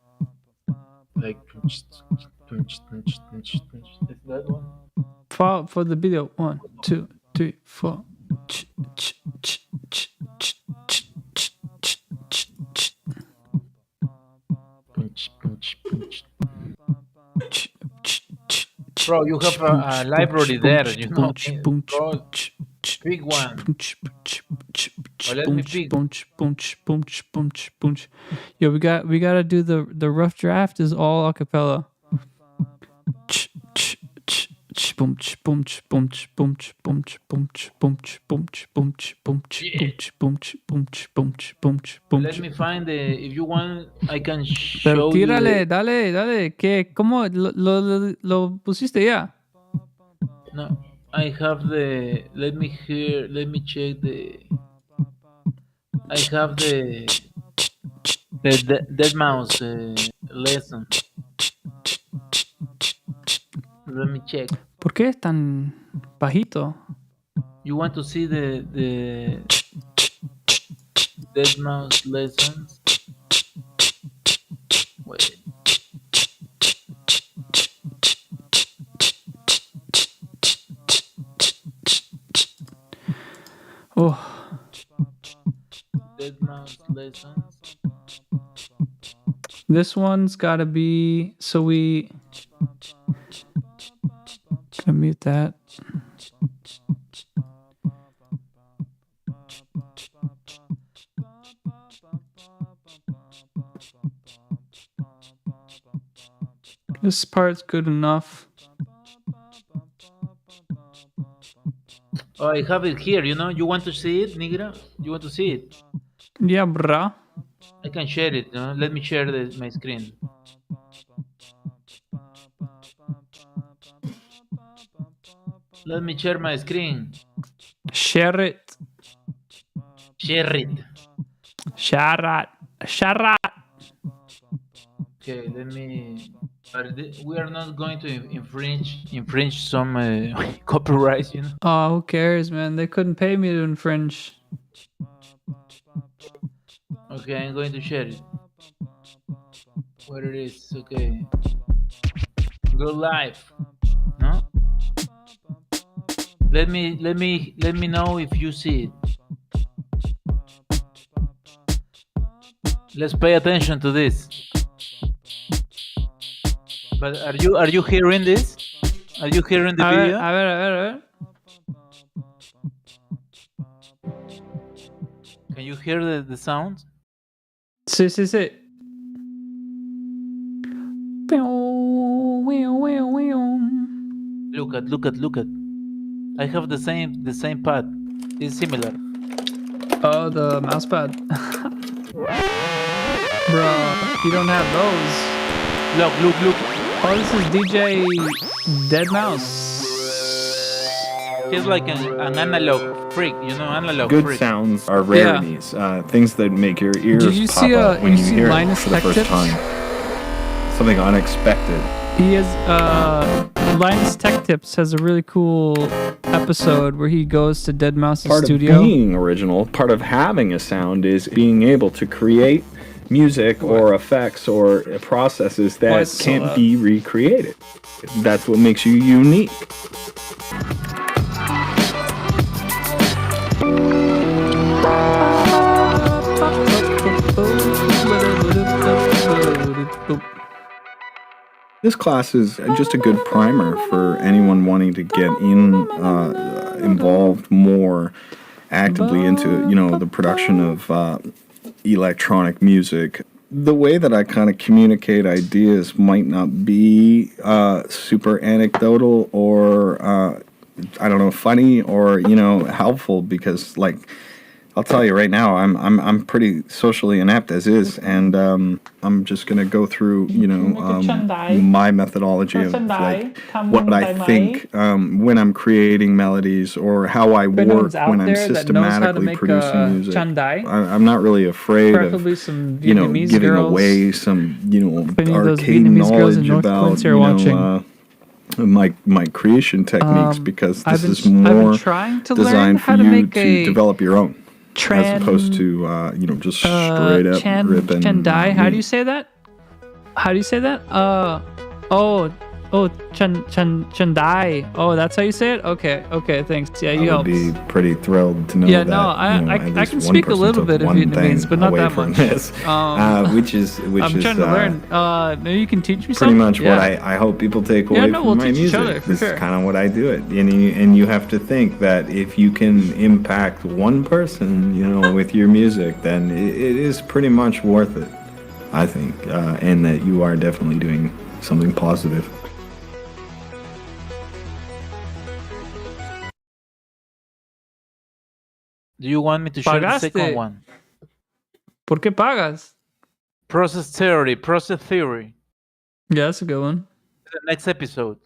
like is that one? For the video. 1, 2, 3, 4. Bro, you have a library there, you know. Bro, big one. let me pick. Yo, we gotta do the rough draft is all a cappella. Let me find the. If you want, I can Pero show you. tírale, dale. ¿Qué? ¿Cómo lo pusiste ya? No, I have the. Let me hear. Let me check the. I have the Dead Mouse lesson. Let me check. ¿Por qué es tan bajito? You want to see the Dead Mouse lessons? Wait. Oh, Dead Mouse lessons. this one's gotta be. So we. Gonna mute that. This part's good enough. Oh, I have it here. You want to see it, Nigra? You want to see it? Yeah, brah. I can share it. Let me share my screen. Let me share my screen. Share it. Share it. Sharat. Okay, let me. We are not going to infringe some copyrights, Oh, who cares, man? They couldn't pay me to infringe. Okay, I'm going to share it. Where it is? Okay. Go live. No. Let me know if you see it. Let's pay attention to this. But are you hearing this? Are you hearing the video? A ver. Can you hear the sound? Sí. Look at. I have the same pad. It's similar. Oh, the mouse pad. Bro, you don't have those. Look. Oh, this is DJ Dead Mouse. He's like an analog freak, analog Good freak. sounds are rarities, things that make your ears Did you pop see, up when you you see hear Linus it for the Tech first Tips? time. Something unexpected. He has Linus Tech Tips has a really cool episode where he goes to Dead Mouse's Part studio. of being original, part of having a sound is being able to create music or effects or processes that What's can't be recreated. That's what makes you unique. This class is just a good primer for anyone wanting to get involved more actively into, the production of electronic music. The way that I kind of communicate ideas might not be super anecdotal or funny or helpful, because I'll tell you right now, I'm pretty socially inept as is, and I'm just gonna go through my methodology of what I think when I'm creating melodies or how I work when I'm systematically producing music. I'm not really afraid of giving away some arcade knowledge about my creation techniques, because this is more designed for you to develop your own. As opposed to, just straight up ripping. Chandai. How do you say that? Oh, Chandai. Oh, that's how you say it? Okay, thanks. Yeah, I you would helped. be pretty thrilled to know Yeah, that. no, at I least can one speak a person little took bit of one Vietnamese, thing but not away that from much. this, which is I'm trying to learn. Maybe you can teach me pretty something? much what Yeah. I hope people take Yeah, away no, from we'll my teach each music. other, for This sure. is kind of what I do it, and you have to think that if you can impact one person, with your music, then it is pretty much worth it, I think, and that you are definitely doing something positive. Do you want me to share the second Pagaste. one? ¿Por qué pagas? Process theory. Yeah, that's a good one. The next episode.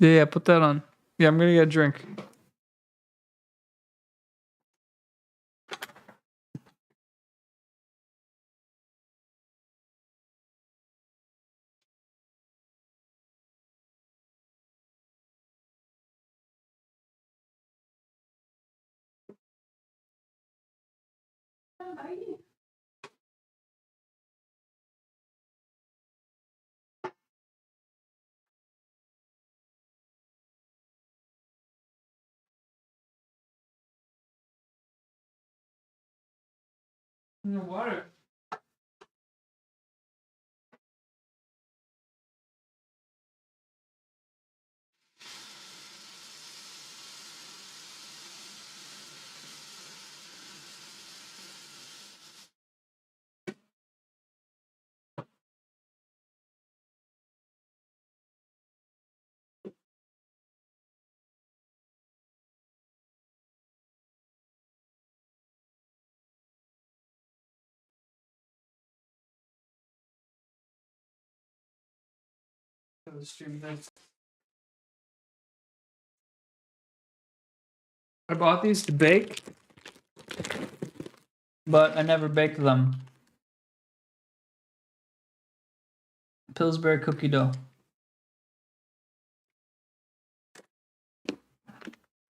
Yeah, put that on. Yeah, I'm gonna get a drink. No water. I bought these to bake, but I never baked them. Pillsbury cookie dough.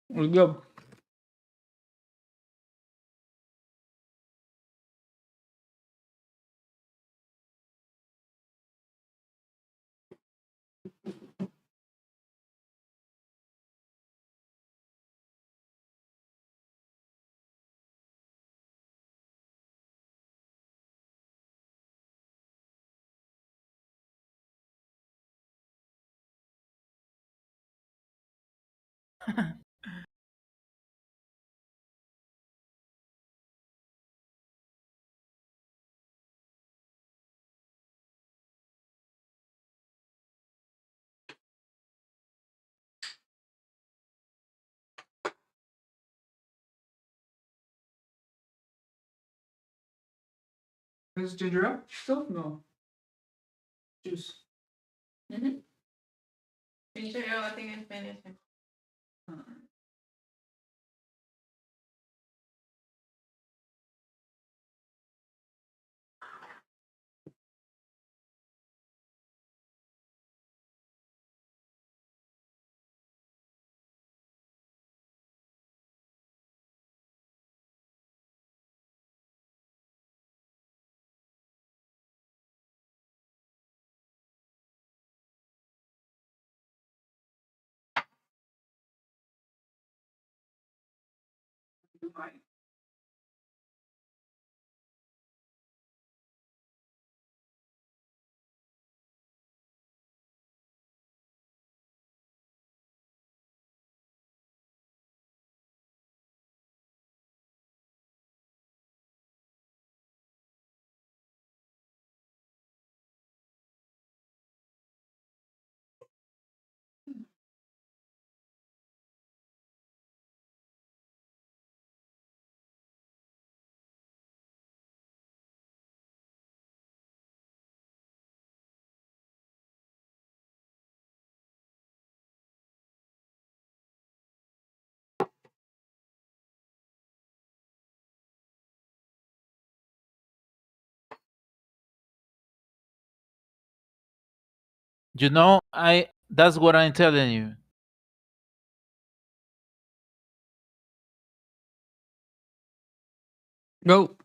Let's go. Is ginger ale still? No. Juice. Ginger ale, I think it's finished. That's what I'm telling you. Go.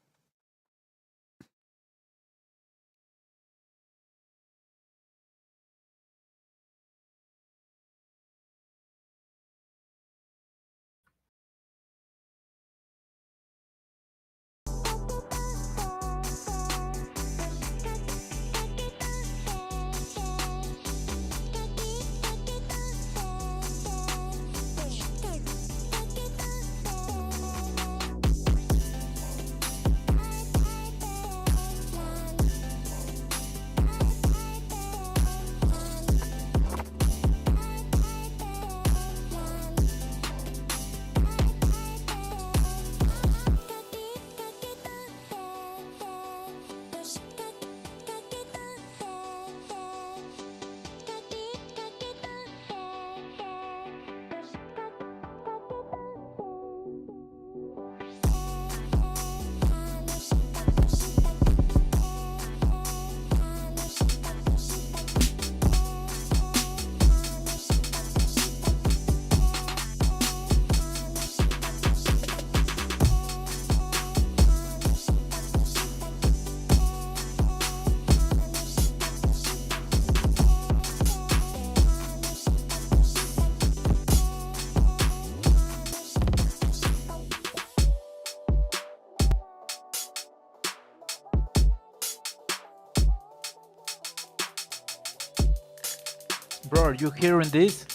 Bro, are you hearing this?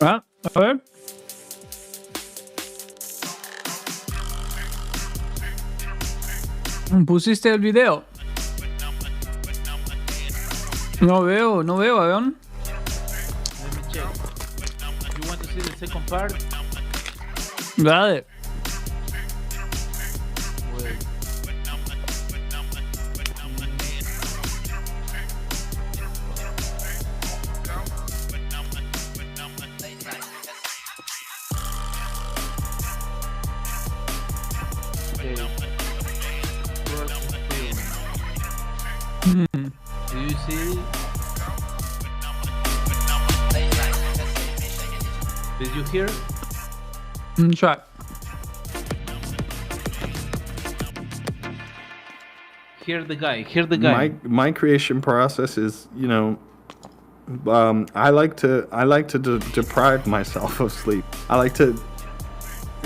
Ah, a ver. ¿Pusiste el video? No veo, a ver. Let me check. You want to see the second part? Dale. Wait. Okay. Processing. Do you see? Did you hear? Try. Hear the guy. My creation process is, I like to deprive myself of sleep. I like to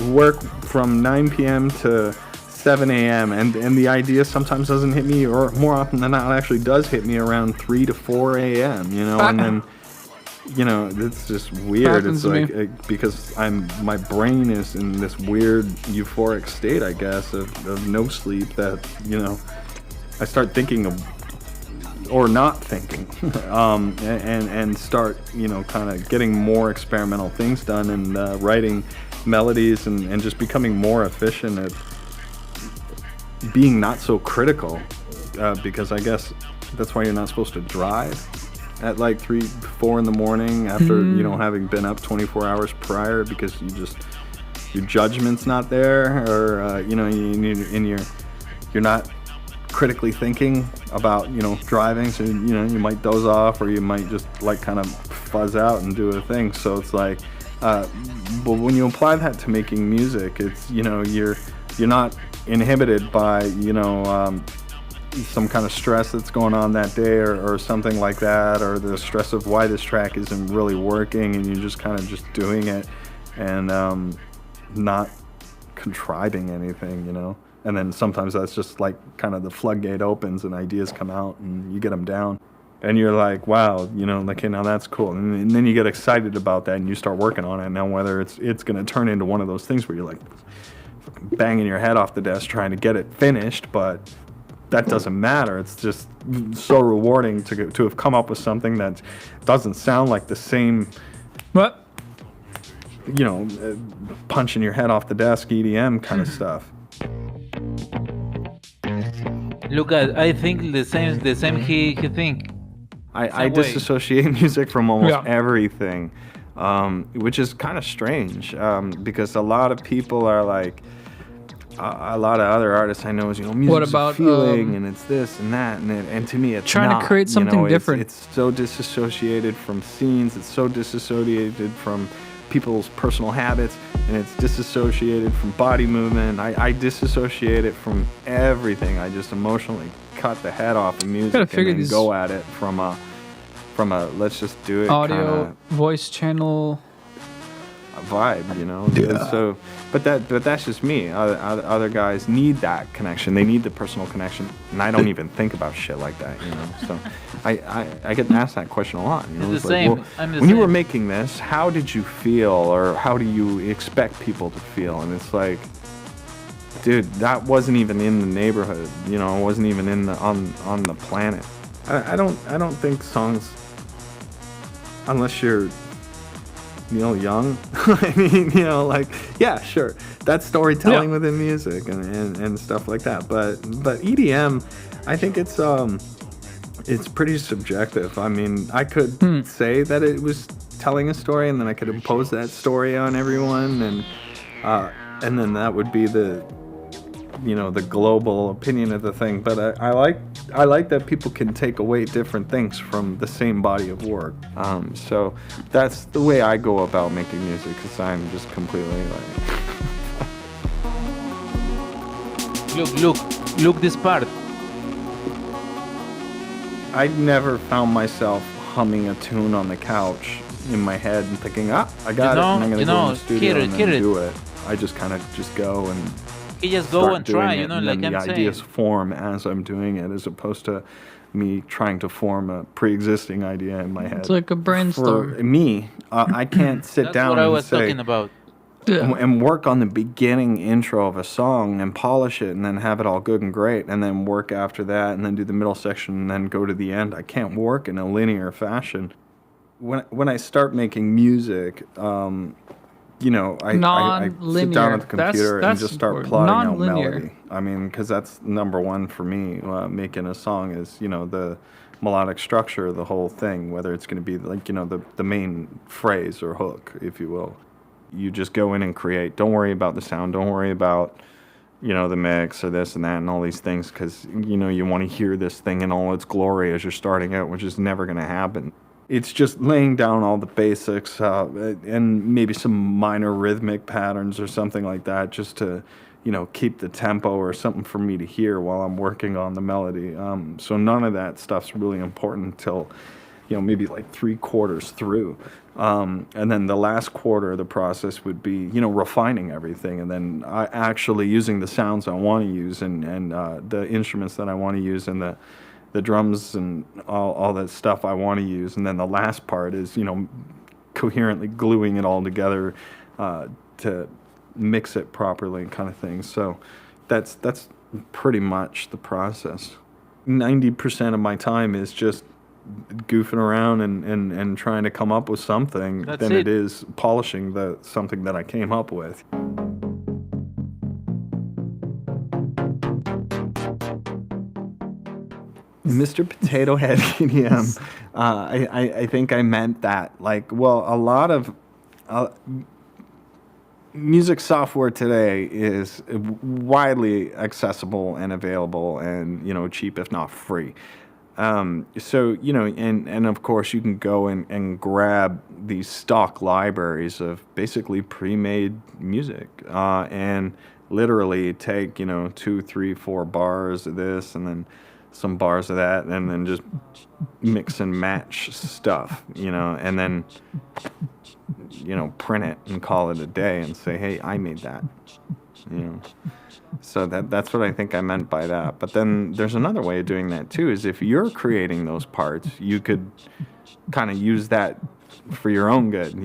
work from 9 p.m. to 7 a.m. and the idea sometimes doesn't hit me, or more often than not, it actually does hit me around 3 to 4 a.m. And then it's just weird. It's like because my brain is in this weird euphoric state, I guess, of no sleep, that I start thinking of, or not thinking, and start kind of getting more experimental things done, and writing melodies, and just becoming more efficient at being not so critical, because I guess that's why you're not supposed to drive at like 3, 4 in the morning after having been up 24 hours prior, because your judgment's not there, or you're not critically thinking about driving, so you might doze off, or you might just like kind of fuzz out and do a thing. So it's like, but when you apply that to making music, it's you're not inhibited by some kind of stress that's going on that day, or something like that, or the stress of why this track isn't really working, and you're just kind of just doing it, and not contriving anything, and then sometimes that's just like kind of the floodgate opens and ideas come out and you get them down, and you're like, wow, okay, now that's cool, and then you get excited about that and you start working on it. Now whether it's going to turn into one of those things where you're like fucking banging your head off the desk trying to get it finished, but that doesn't matter. It's just so rewarding to have come up with something that doesn't sound like the same, What? punching your head off the desk EDM kind of stuff. Look at, I think the same he think. I disassociate music from almost everything, which is kind of strange, because a lot of people are like, a lot of other artists I know is, music's a feeling, and it's this and that, and to me it's trying not, to create something different. It's so disassociated from scenes, it's so disassociated from people's personal habits, and it's disassociated from body movement. I disassociate it from everything. I just emotionally cut the head off of music and then go at it from a let's just do it audio kinda voice channel vibe, Yeah. So, but that's just me. Other guys need that connection. They need the personal connection, and I don't even think about shit like that, So, I get asked that question a lot. It's the It's same. Like, I'm the when you same. were making this, how did you feel, or how do you expect people to feel? And it's like, dude, that wasn't even in the neighborhood. It wasn't even on the planet. I don't think songs, unless you're young. I mean, yeah, sure, that's storytelling within music and stuff like that. But EDM, I think it's pretty subjective. I mean, I could say that it was telling a story, and then I could impose that story on everyone, and then that would be the global opinion of the thing. But I like that people can take away different things from the same body of work. So that's the way I go about making music, because I'm just completely like... Look this part. I never found myself humming a tune on the couch in my head and thinking, I got it, and I'm going to go in the studio and then do it. I just kind of just go and You just go start and doing try, it, and like then the I'm ideas saying. form as I'm doing it, as opposed to me trying to form a pre-existing idea in my head. It's like a For brainstorm. me, I can't sit That's what down I and was talking say about. Yeah. and work on the beginning intro of a song and polish it and then have it all good and great, and then work after that and then do the middle section and then go to the end. I can't work in a linear fashion. When I start making music, I sit down at the Non-linear. computer and That's just start important. plotting out Non-linear. melody. I mean, because that's number one for me. Making a song is, the melodic structure of the whole thing, whether it's going to be like, the main phrase or hook, if you will. You just go in and create. Don't worry about the sound. Don't worry about, the mix or this and that and all these things, because, you want to hear this thing in all its glory as you're starting out, which is never going to happen. It's just laying down all the basics and maybe some minor rhythmic patterns or something like that, just to, keep the tempo or something for me to hear while I'm working on the melody. So none of that stuff's really important until, maybe like 3/4 through. And then the last quarter of the process would be, refining everything, and then actually using the sounds I want to use and the instruments that I want to use, and the drums and all that stuff I want to use. And then the last part is, coherently gluing it all together to mix it properly, kind of thing. So that's pretty much the process. 90% of my time is just goofing around and trying to come up with something That's than it. it is polishing something that I came up with. Mr. Potato Head EDM, I think I meant that. Like, well, a lot of music software today is widely accessible and available and, cheap, if not free. So, and of course you can go and grab these stock libraries of basically pre-made music, and literally take, 2, 3, 4 bars of this and then some bars of that, and then just mix and match stuff, and then, print it and call it a day and say, hey, I made that, So that's what I think I meant by that. But then there's another way of doing that too, is if you're creating those parts, you could kind of use that for your own good,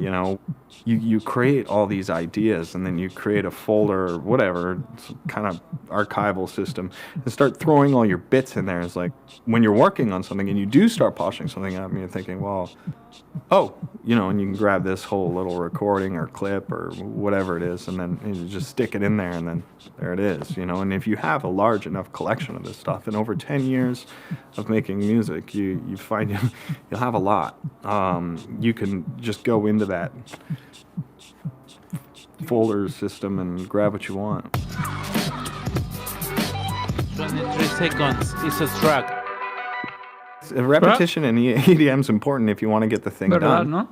You create all these ideas, and then you create a folder or whatever, some kind of archival system, and start throwing all your bits in there. It's like when you're working on something and you do start polishing something up, and you're thinking, well, and you can grab this whole little recording or clip or whatever it is, and then you just stick it in there, and then there it is, And if you have a large enough collection of this stuff, and over 10 years of making music, you find you'll have a lot. You can just go into that folder system and grab what you want. 23 seconds is a track. Repetition in EDM is important if you want to get the thing ¿Verdad, done no?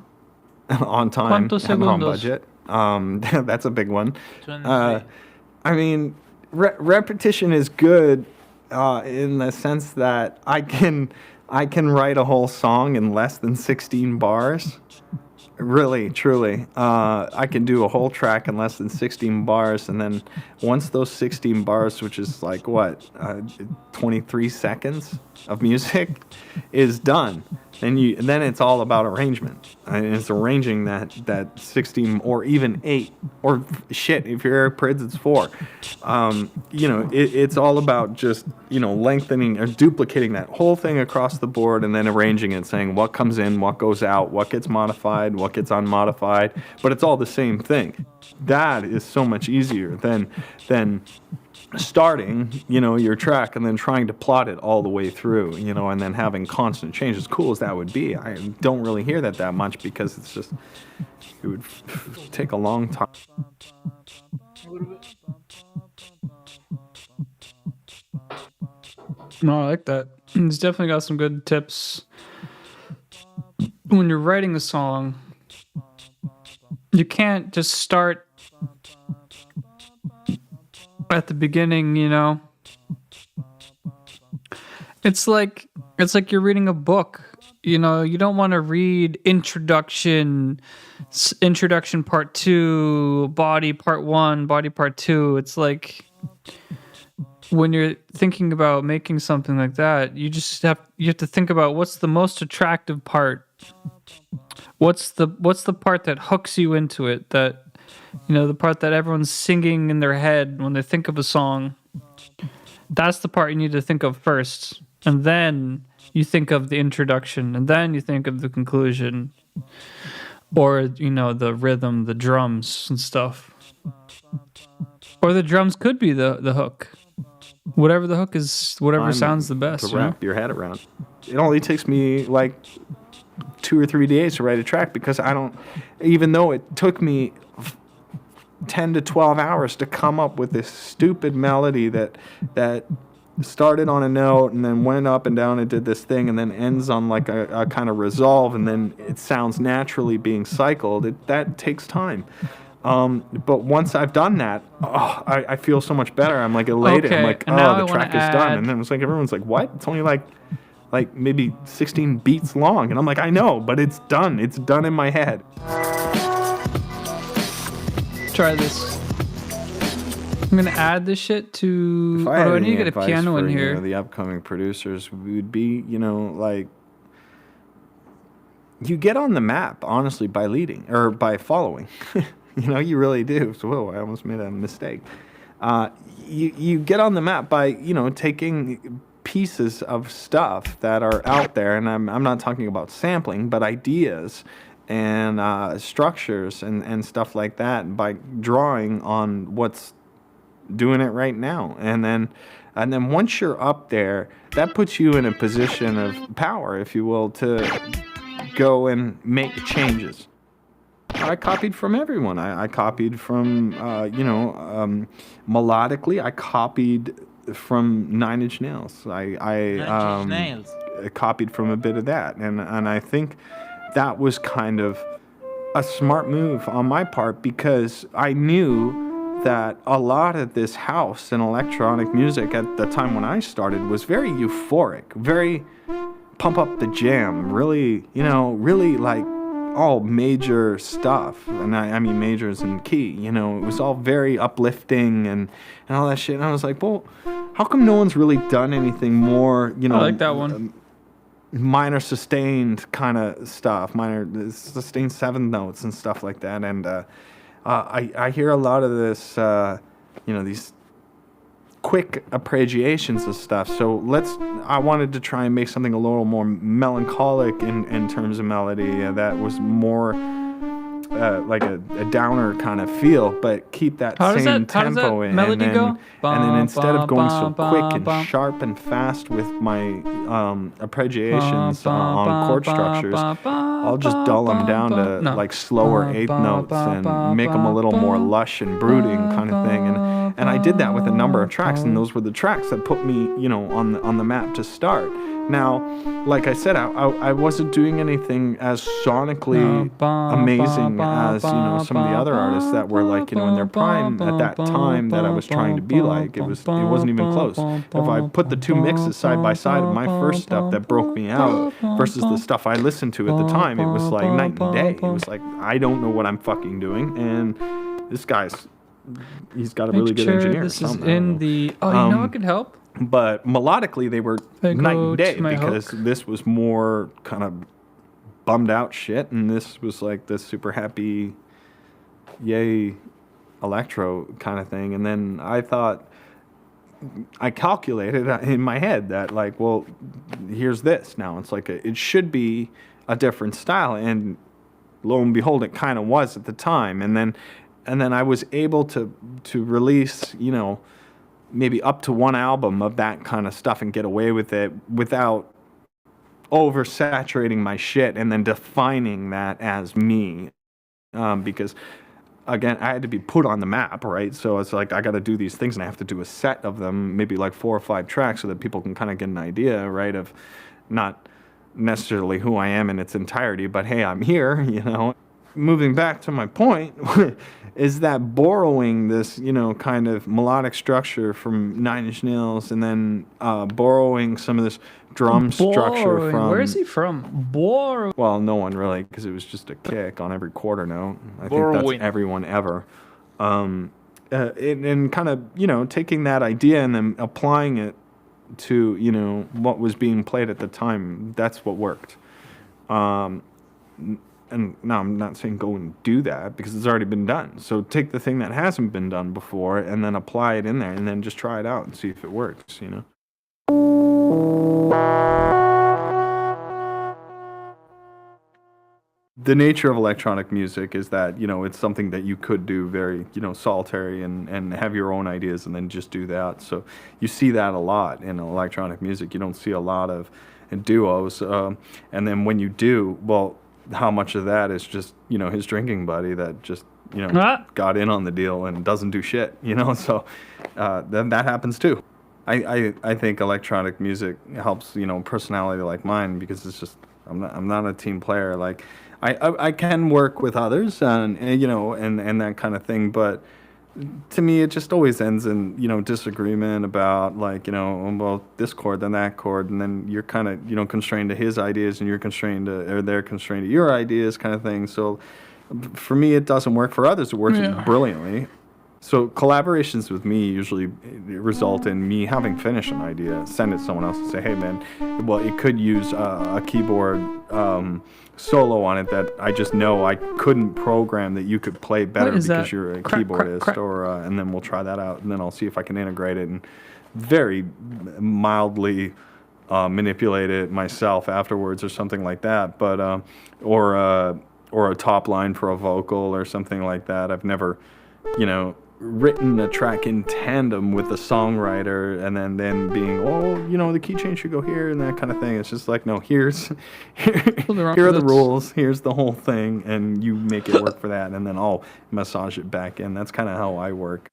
on time ¿Cuántos and on segundos? budget. That's a big one. 23. I mean, repetition is good in the sense that I can write a whole song in less than 16 bars. Really, truly. I can do a whole track in less than 16 bars, and then once those 16 bars, which is like 23 seconds of music, is done, then it's all about arrangement. And it's arranging that 16 or even 8, or shit, if you're Eric Prydz, it's 4. It's all about just, lengthening or duplicating that whole thing across the board, and then arranging it, saying what comes in, what goes out, what gets modified, what gets unmodified, but it's all the same thing. That is so much easier than starting, your track and then trying to plot it all the way through, and then having constant change. As cool as that would be, I don't really hear that much, because it's just, it would take a long time. No, I like that. It's definitely got some good tips. When you're writing a song, you can't just start at the beginning, It's like you're reading a book. You don't want to read introduction part 2, body part 1, body part 2. It's like when you're thinking about making something like that, you have to think about what's the most attractive part. What's the part that hooks you into it? That the part that everyone's singing in their head when they think of a song. That's the part you need to think of first, and then you think of the introduction, and then you think of the conclusion, or the rhythm, the drums and stuff. Or the drums could be the hook. Whatever the hook is, whatever sounds the best. To wrap your head around. It only takes me like 2 or 3 days to write a track because even though it took me 10 to 12 hours to come up with this stupid melody that started on a note and then went up and down and did this thing and then ends on like a kind of resolve and then it sounds naturally being cycled. That takes time. But once I've done that, I feel so much better. I'm like elated. Okay, I'm like, the track is done. And then it's like everyone's like, what? It's only like maybe 16 beats long. And I'm like, I know, but it's done. It's done in my head. Try this. I'm gonna add this shit to. If I had I need any to get a advice piano for, in here. the upcoming producers would be, like, you get on the map, honestly, by leading or by following. You really do. So, whoa, I almost made a mistake. You get on the map by, taking pieces of stuff that are out there, and I'm not talking about sampling, but ideas and structures and stuff like that by drawing on what's doing it right now. And then once you're up there, that puts you in a position of power, if you will, to go and make changes. I copied from everyone. I copied from, melodically, I copied from Nine Inch Nails. I copied from a bit of that. And I think that was kind of a smart move on my part because I knew that a lot of this house and electronic music at the time when I started was very euphoric, very pump up the jam, really like all major stuff. And I mean majors in key, it was all very uplifting and all that shit. And I was like, well, how come no one's really done anything more, I like that one. Minor sustained kind of stuff, minor sustained seventh notes and stuff like that. And I hear a lot of this, these quick appreciations of stuff. So I wanted to try and make something a little more melancholic in terms of melody that was more like a downer kind of feel, but keep that same tempo in. Melody go? And then instead of going so quick and sharp and fast with my appreciations on chord structures, I'll just dull them down to like slower eighth notes and make them a little more lush and brooding kind of thing. And I did that with a number of tracks, and those were the tracks that put me, on the map to start. Now, like I said, I wasn't doing anything as sonically amazing as, some of the other artists that were like, in their prime at that time that I was trying to be like. It wasn't even close. If I put the two mixes side by side of my first stuff that broke me out versus the stuff I listened to at the time, it was like night and day. It was like, I don't know what I'm fucking doing, and this he's got a really good engineer. This is in the. Oh, I could help. But melodically, they were night and day because this was more kind of bummed out shit, and this was like this super happy, yay, electro kind of thing. And then I calculated in my head that like, well, here's this now. It's like it should be a different style, and lo and behold, it kind of was at the time. And then I was able to release, maybe up to one album of that kind of stuff and get away with it without oversaturating my shit and then defining that as me. Because, again, I had to be put on the map, right? So it's like I got to do these things and I have to do a set of them, maybe like 4 or 5 tracks so that people can kind of get an idea, right, of not necessarily who I am in its entirety, but hey, I'm here, Moving back to my point is that borrowing this, kind of melodic structure from Nine Inch Nails and then borrowing some of this drum structure from... Where is he from? Well, no one really, because it was just a kick on every quarter note. I think that's everyone ever. and kind of, taking that idea and then applying it to, what was being played at the time. That's what worked. And now I'm not saying go and do that because it's already been done. So take the thing that hasn't been done before and then apply it in there and then just try it out and see if it works, The nature of electronic music is that, it's something that you could do very, solitary and have your own ideas and then just do that. So you see that a lot in electronic music. You don't see a lot of duos. And then when you do, well, how much of that is just, his drinking buddy that just, got in on the deal and doesn't do shit, So then that happens too. I think electronic music helps, personality like mine because it's just, I'm not a team player. Like, I can work with others and that kind of thing, but to me it just always ends in disagreement about well, this chord then that chord, and then you're kind of constrained to his ideas and you're constrained to, or they're constrained to your ideas, kind of thing. So for me it doesn't work. For others it works brilliantly. So collaborations with me usually result in me having finished an idea, send it to someone else and say, hey man, well, it could use a keyboard solo on it that I just know I couldn't program that you could play better because you're a keyboardist, or and then we'll try that out, and then I'll see if I can integrate it and very mildly manipulate it myself afterwards or something like that. But or a top line for a vocal or something like that. I've never, written a track in tandem with the songwriter and then being, the key change should go here and that kind of thing. It's just like, no, here are the rules, here's the whole thing, and you make it work for that, and then I'll massage it back in. That's kind of how I work.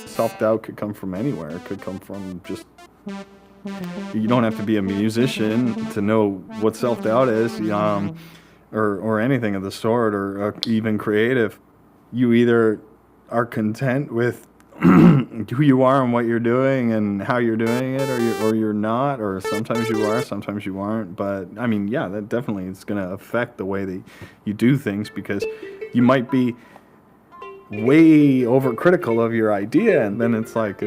Self-doubt could come from anywhere. It could come from just, you don't have to be a musician to know what self-doubt is, or anything of the sort, or even creative. You either are content with who you are and what you're doing and how you're doing it, or you're not, or sometimes you are, sometimes you aren't. But I mean, yeah, that definitely is going to affect the way that you do things, because you might be way overcritical of your idea, and then it's like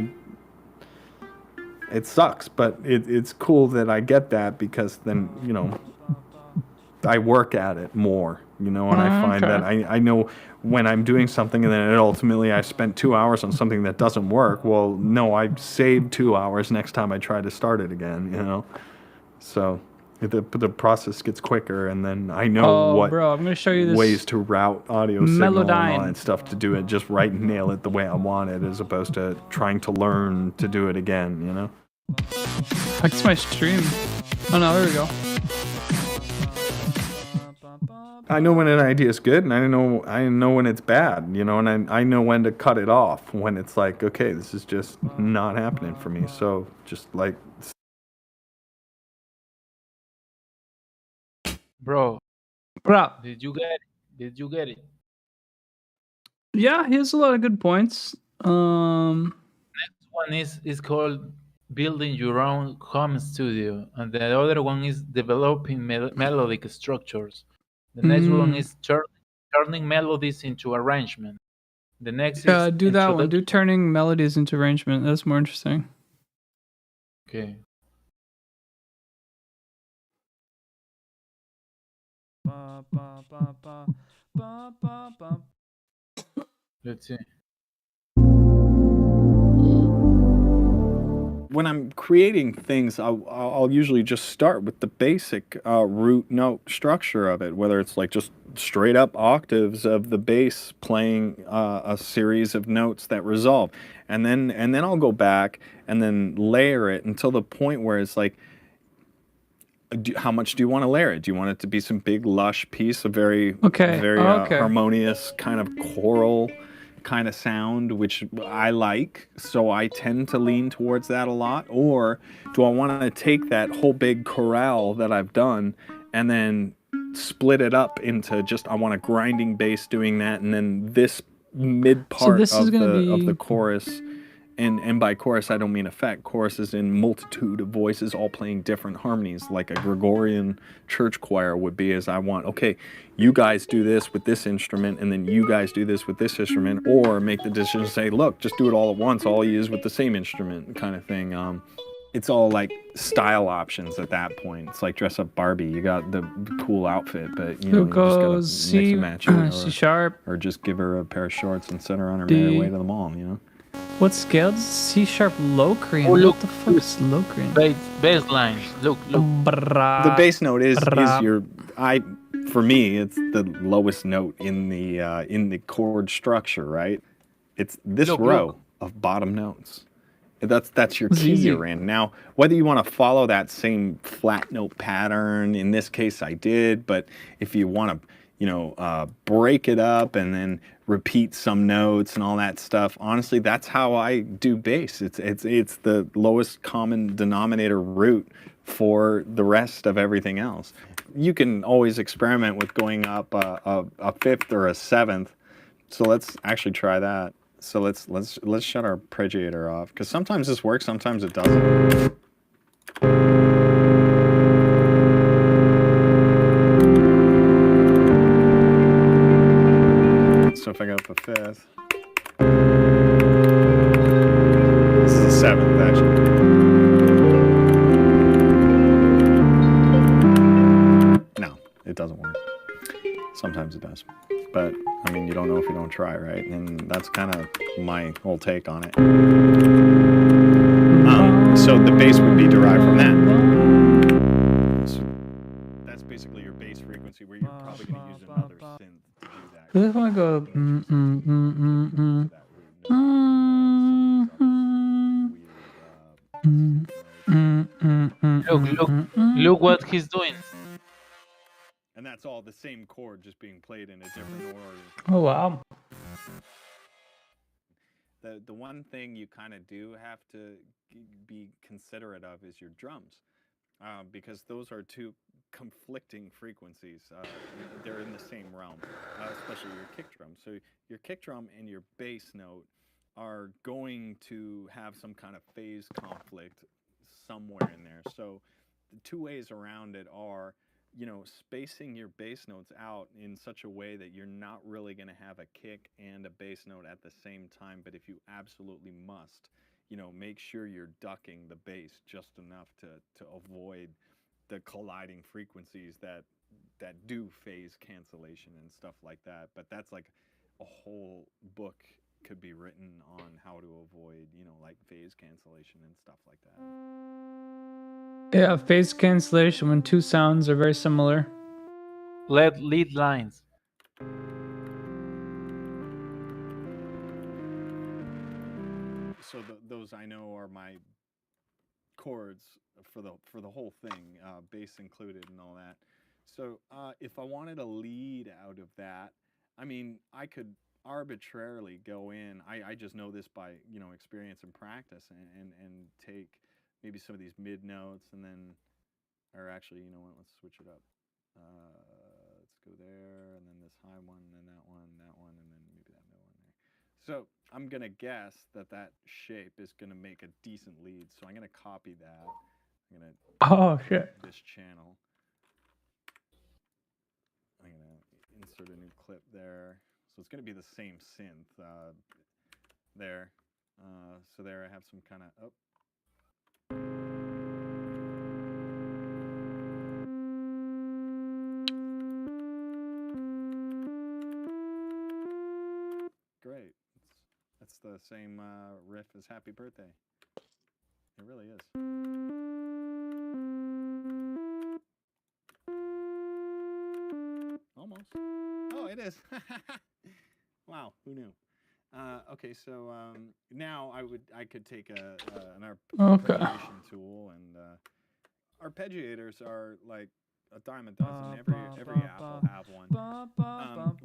it sucks. But it's cool that I get that, because then I work at it more, and I find that I know when I'm doing something and then ultimately I spent 2 hours on something that doesn't work. Well, no, I saved 2 hours next time I try to start it again, So the process gets quicker, and then I know I'm gonna show you this ways to route audio signal and all that stuff to do it just right and nail it the way I want it, as opposed to trying to learn to do it again, That's my stream. Oh no, there we go. I know when an idea is good, and I know when it's bad, and I know when to cut it off, when it's like, okay, this is just not happening for me. So just like, Bro, Bro. did you get it? Yeah, he has a lot of good points. Next one is called building your own home studio, and the other one is developing melodic structures. The next one is turning melodies into arrangement. The next is do that one. Do turning melodies into arrangement. That's more interesting. Okay. Let's see. When I'm creating things, I'll usually just start with the basic root note structure of it, whether it's like just straight up octaves of the bass playing a series of notes that resolve, and then I'll go back and then layer it until the point where it's like, how much do you want to layer it? Do you want it to be some big lush piece of very harmonious kind of choral kind of sound, which I like, so I tend to lean towards that a lot? Or do I want to take that whole big chorale that I've done and then split it up into just, I want a grinding bass doing that, and then this mid part of the chorus And by chorus, I don't mean effect. Chorus is in multitude of voices all playing different harmonies, like a Gregorian church choir would be. As I want, okay, you guys do this with this instrument, and then you guys do this with this instrument, or make the decision to say, look, just do it all at once, all you use with the same instrument, kind of thing. It's all like style options at that point. It's like dress up Barbie. You got the cool outfit, but you just gotta mix and match it, C sharp, or just give her a pair of shorts and send her on her merry way to the mall. What scale does C sharp locrian? Oh, look, What the fuck is locrian? Bass line. Look. The bass note is your for me, it's the lowest note in the chord structure, right? It's this row of bottom notes. That's your key you're in. Now, whether you want to follow that same flat note pattern, in this case I did, but if you want to, break it up and then repeat some notes and all that stuff, honestly, that's how I do bass. It's the lowest common denominator root for the rest of everything else. You can always experiment with going up a fifth or a seventh. So let's actually try that. So let's shut our arpeggiator off, because sometimes this works, sometimes it doesn't. So if I go up a fifth, this is a seventh actually. No, it doesn't work. Sometimes it does. But, I mean, you don't know if you don't try, right? And that's kind of my whole take on it. So the bass would be derived from that. So that's basically your bass frequency, where you're probably going to use another synth to do that. This one go. Look what he's doing. And that's all the same chord, just being played in a different order. Oh, wow. The one thing you kind of do have to be considerate of is your drums, because those are two conflicting frequencies. They're in the same realm, especially your kick drum. So your kick drum and your bass note are going to have some kind of phase conflict somewhere in there. So the two ways around it are, spacing your bass notes out in such a way that you're not really going to have a kick and a bass note at the same time. But if you absolutely must, make sure you're ducking the bass just enough to avoid the colliding frequencies that do phase cancellation and stuff like that. But that's like a whole book could be written on how to avoid, like phase cancellation and stuff like that. Yeah, phase cancellation when two sounds are very similar. Lead lines. So those I know are my chords for the whole thing, bass included and all that. So if I wanted a lead out of that, I mean, I could arbitrarily go in. I just know this by experience and practice, and take maybe some of these mid notes, and then, or actually, you know what? Let's switch it up. Let's go there, and then this high one, and then that one, and then maybe that middle one there. So I'm gonna guess that shape is gonna make a decent lead. So I'm gonna copy that. I'm gonna this channel. I'm gonna insert a new clip there. So it's gonna be the same synth there. So there I have some kind of Great. That's the same riff as Happy Birthday. It really is. Almost. Oh, it is. Wow, who knew? Okay, so now I could take an arpeggiation tool, and arpeggiators are like a dime a dozen. Every Apple have one.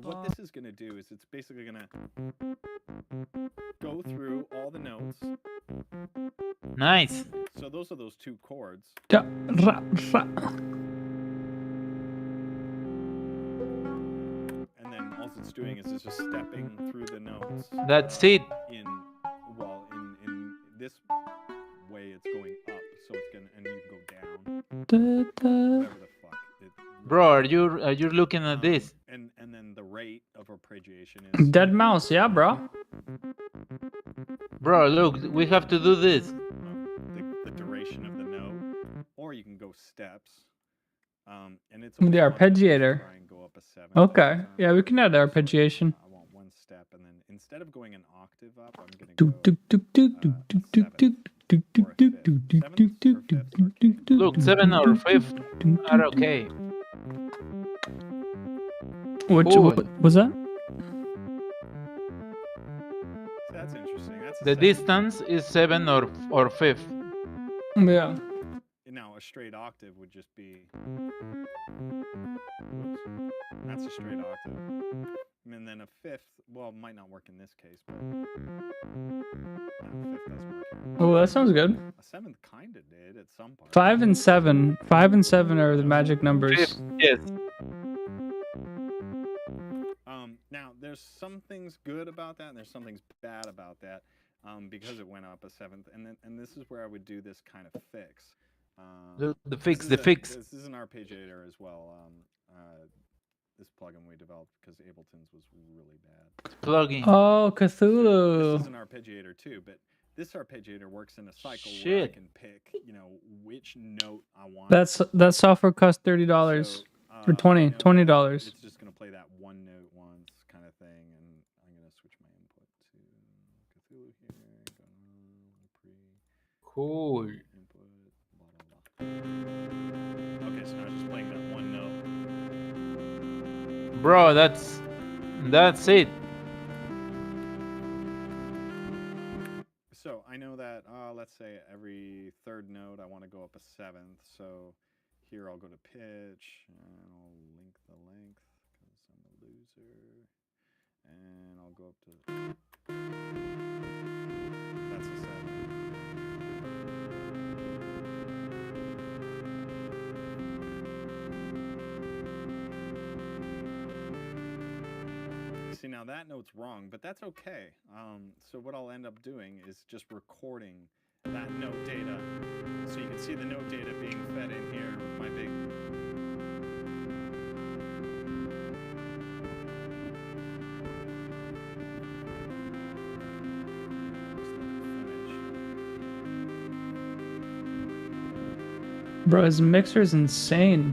What this is going to do is it's basically going to go through all the notes. Nice. So those are those two chords. And then all it's doing is it's just stepping through the notes. That's it. In whatever the fuck. Bro, are you looking at this? And then the rate of arpeggiation is Dead mouse, yeah, bro. Bro, look, we have to do this. the duration of the note, or you can go steps. And it's The always fun to arpeggiator. try and go up a seventh Okay. every Yeah, time. we can add arpeggiation. I want one step, and then instead of going an octave up, I'm gonna Do, go do, do, do, do, a do, do, seventh do, do, do, or a do, fifth. do, do, Sevenths do, or do, fifths do, are do, king. do, Look, do, 7 do, or do, 5th do, are do, okay. Which Cool. what was that? That's interesting. That's a The seventh. distance is 7 or 5th. Yeah. Now a straight octave would just be. Oops. That's a straight octave. And then a fifth, well, it might not work in this case, but no, fifth does work here. Oh, that sounds good. A seventh kind of did at some part. 5 and 7. 5 and 7 are the magic numbers. 5th, yes. Now there's some things good about that, and there's some things bad about that, because it went up a seventh, and this is where I would do this kind of fix. The This fix, is the a- fix. This is an arpeggiator as well. This plugin we developed because Ableton's was really bad. Plugin. Oh, This Cthulhu. is an arpeggiator too, but this arpeggiator works in a cycle where I Shit. can pick, which note I want. That software costs $30 So, or 20 I know $20. It's just gonna play that one note once, kind of thing, and I'm gonna switch my input to Cthulhu here. Go pre Cool. input. Blah blah blah. Okay, so now it's just playing that one note. Bro, that's it. So I know that, let's say every third note I want to go up a seventh. So here I'll go to pitch, and I'll link the length because I'm a loser. And I'll go up to, that's a seven. See, now that note's wrong, but that's okay. So what I'll end up doing is just recording that note data. So you can see the note data being fed in here with my big... Bro, his mixer's insane.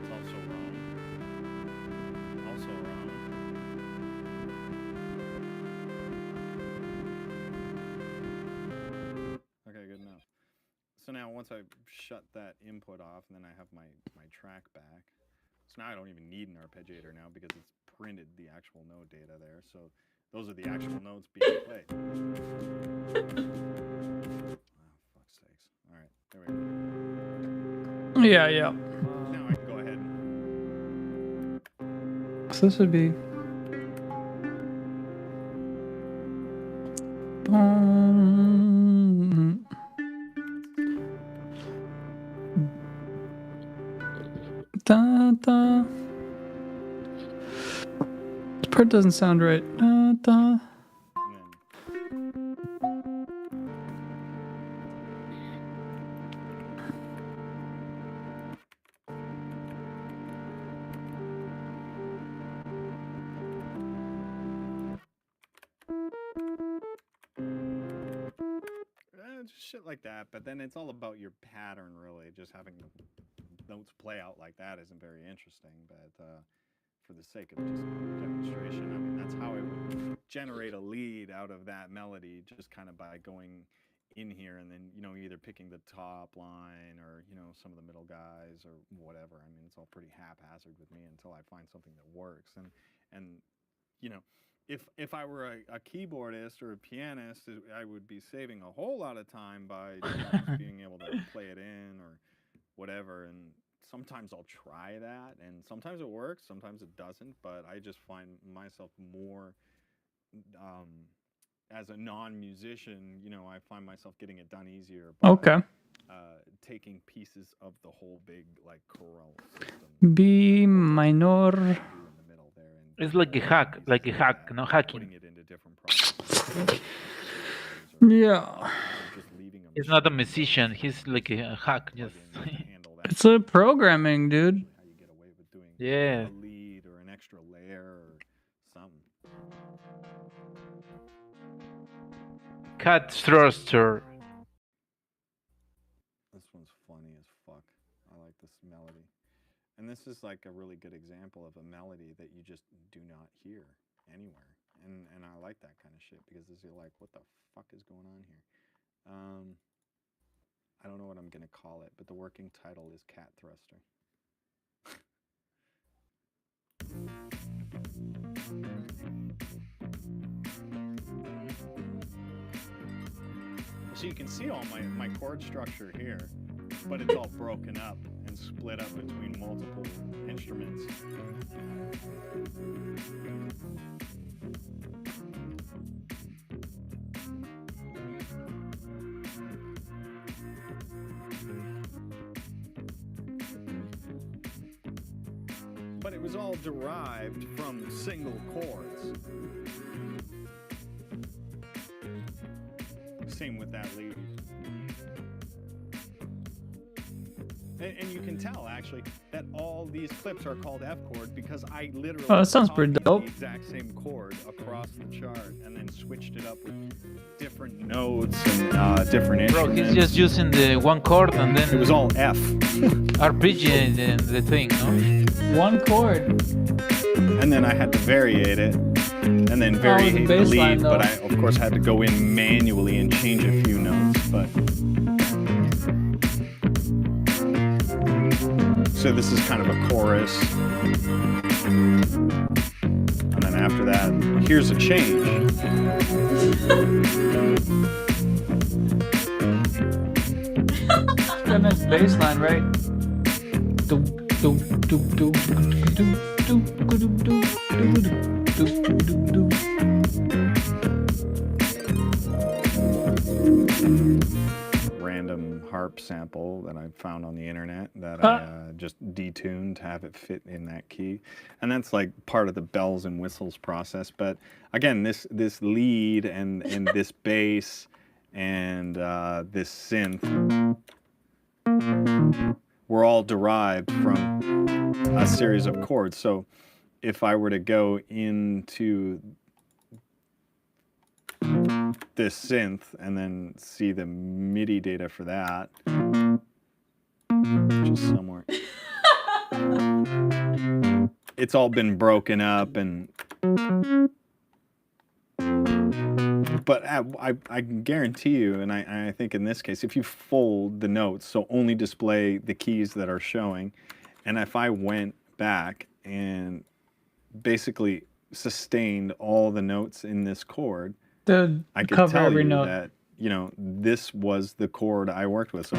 It's also wrong. Also wrong. Okay, good enough. So now once I shut that input off, and then I have my track back. So now I don't even need an arpeggiator now because it's printed the actual note data there. So those are the actual notes being played. Oh, fuck's sakes. All right, there we go. Yeah, yeah. Now I can go ahead and So this would be. Da, da. This part doesn't sound right. Da, da. and just shit like that. But then it's all about your pattern, really. Just having the notes play out like that isn't very interesting. But for the sake of just demonstration, I mean, that's how I would generate a lead out of that melody, just kind of by going in here and then, either picking the top line or, some of the middle guys or whatever. I mean, it's all pretty haphazard with me until I find something that works. And if I were a keyboardist or a pianist, I would be saving a whole lot of time by just being able to play it in or whatever. And sometimes I'll try that, and sometimes it works, sometimes it doesn't. But I just find myself more, as a non-musician, I find myself getting it done easier by Okay. taking pieces of the whole big chorale system. B minor. In the middle there, and It's like a hack, pieces like a of hack, that, no and hacking. putting it into different projects. Yeah. Just leaving them He's not a musician. He's like a hack. Yes. It's a programming, dude. How you get away with doing Yeah. a lead or an extra layer or something. Cat thruster. This one's funny as fuck. I like this melody. And this is like a really good example of a melody that you just do not hear anywhere. And I like that kind of shit because you're like, what the fuck is going on here? I don't know what I'm going to call it, but the working title is Cat Thruster. So you can see all my chord structure here, but it's all broken up and split up between multiple instruments. But it was all derived from single chords. Same with that lead. And you can tell actually that all these clips are called F chord because I literally that sounds pretty dope. the exact same chord across the chart and then switched it up with different notes and different Bro, instruments. he's just using the one chord and then It was all F. RPG the thing, no? One chord. And then I had to variate it and then variate the bass line, lead, though. but I of course had to go in manually and change a few notes. But so this is kind of a chorus. And then after that, here's a change. Got a nice bass line, right? Do, do, do, do, do, do, do, do, do, do, do, do. Random harp sample that I found on the internet that I just detuned to have it fit in that key, and that's like part of the bells and whistles process. But again, this lead and this bass and this synth were all derived from a series of chords. So if I were to go into this synth and then see the MIDI data for that, just somewhere. It's all been broken up and but I can guarantee you, and I think in this case, if you fold the notes, so only display the keys that are showing, and if I went back and basically sustained all the notes in this chord, I could cover tell every you note. that, you know, this was the chord I worked with. So,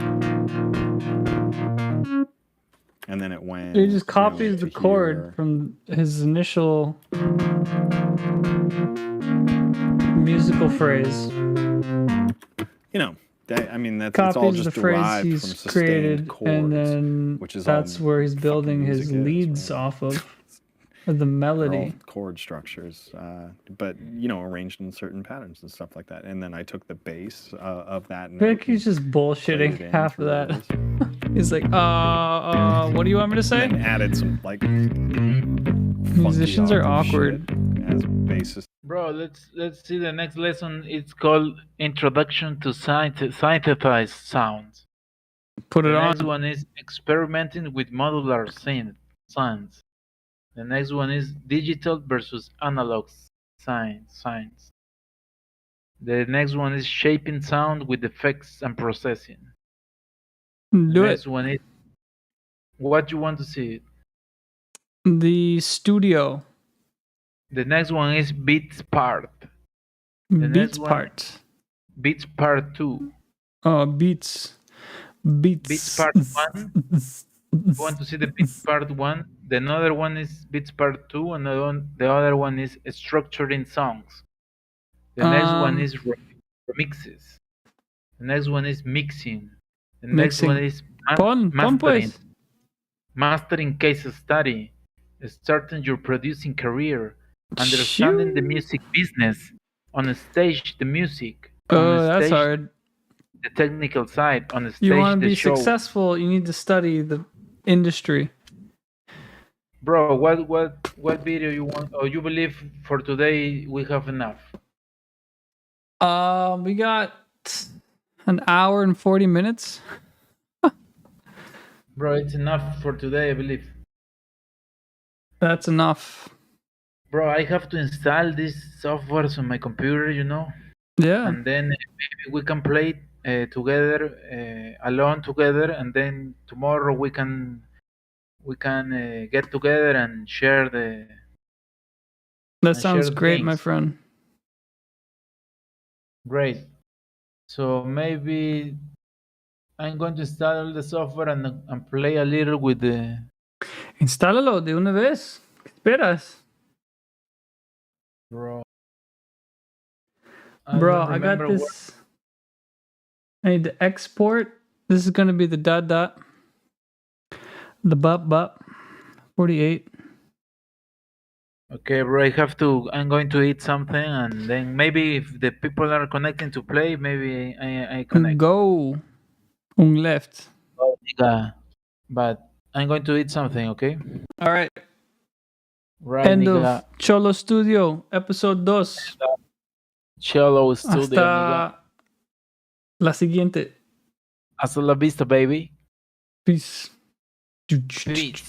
and then it went. He just copies to the chord here. from his initial musical phrase. You know, I mean, it's all Copies just the phrase derived from he's sustained created, chords, and then which is that's all where he's fucking building his music is, leads right? off of the They're all melody. chord structures, but you know, arranged in certain patterns and stuff like that. And then I took the bass of that. I feel like he's just played it bullshitting in half of through that. this. He's like, what do you want me to say? And then added some like Musicians funky are octave awkward. shit as bassist. Bro, let's see the next lesson. It's called Introduction to Synthesized Sounds. Put it The on. next one is Experimenting with Modular Sounds. The next one is Digital versus Analog Signs. The next one is Shaping Sound with Effects and Processing. The Do it. next one is What you want to see. The studio. The next one is Beats Part. The Beats next one- part. Beats Part 2. Beats. Beats Part 1. You want to see the Beats Part 1. The another one is Beats Part 2. And the other one is Structuring Songs. The next one is Remixes. The next one is Mixing. The next Mixing. one is Pon Mastering. pues. Mastering Case Study. Starting your producing career. Understanding the music business. On a stage, the music. On a That's stage, hard. the technical side on the You stage, want to the be show. successful, you need to study the industry. Bro, what video you want? Or you believe for today we have enough? We got an hour and 40 minutes. Bro, it's enough for today, I believe. That's enough. Bro, I have to install this software on my computer, you know, Yeah. and then maybe we can play together, alone together, and then tomorrow we can get together and share That sounds the great, my things. friend. Great. So maybe I'm going to install the software and play a little with the. Instálalo de una vez. ¿Qué esperas? Bro. Bro, I got this. I need to export. This is going to be the ... The bup 48. Okay, bro, I'm going to eat something, and then maybe if the people are connecting to play, maybe I connect. Go. Un left. Oh, nigga. But I'm going to eat something, okay? All right. Right, End nigga. of Cholo Studio, episode 2. Cholo Studio, Hasta nigga. la siguiente. Hasta la vista, baby. Peace. Peace.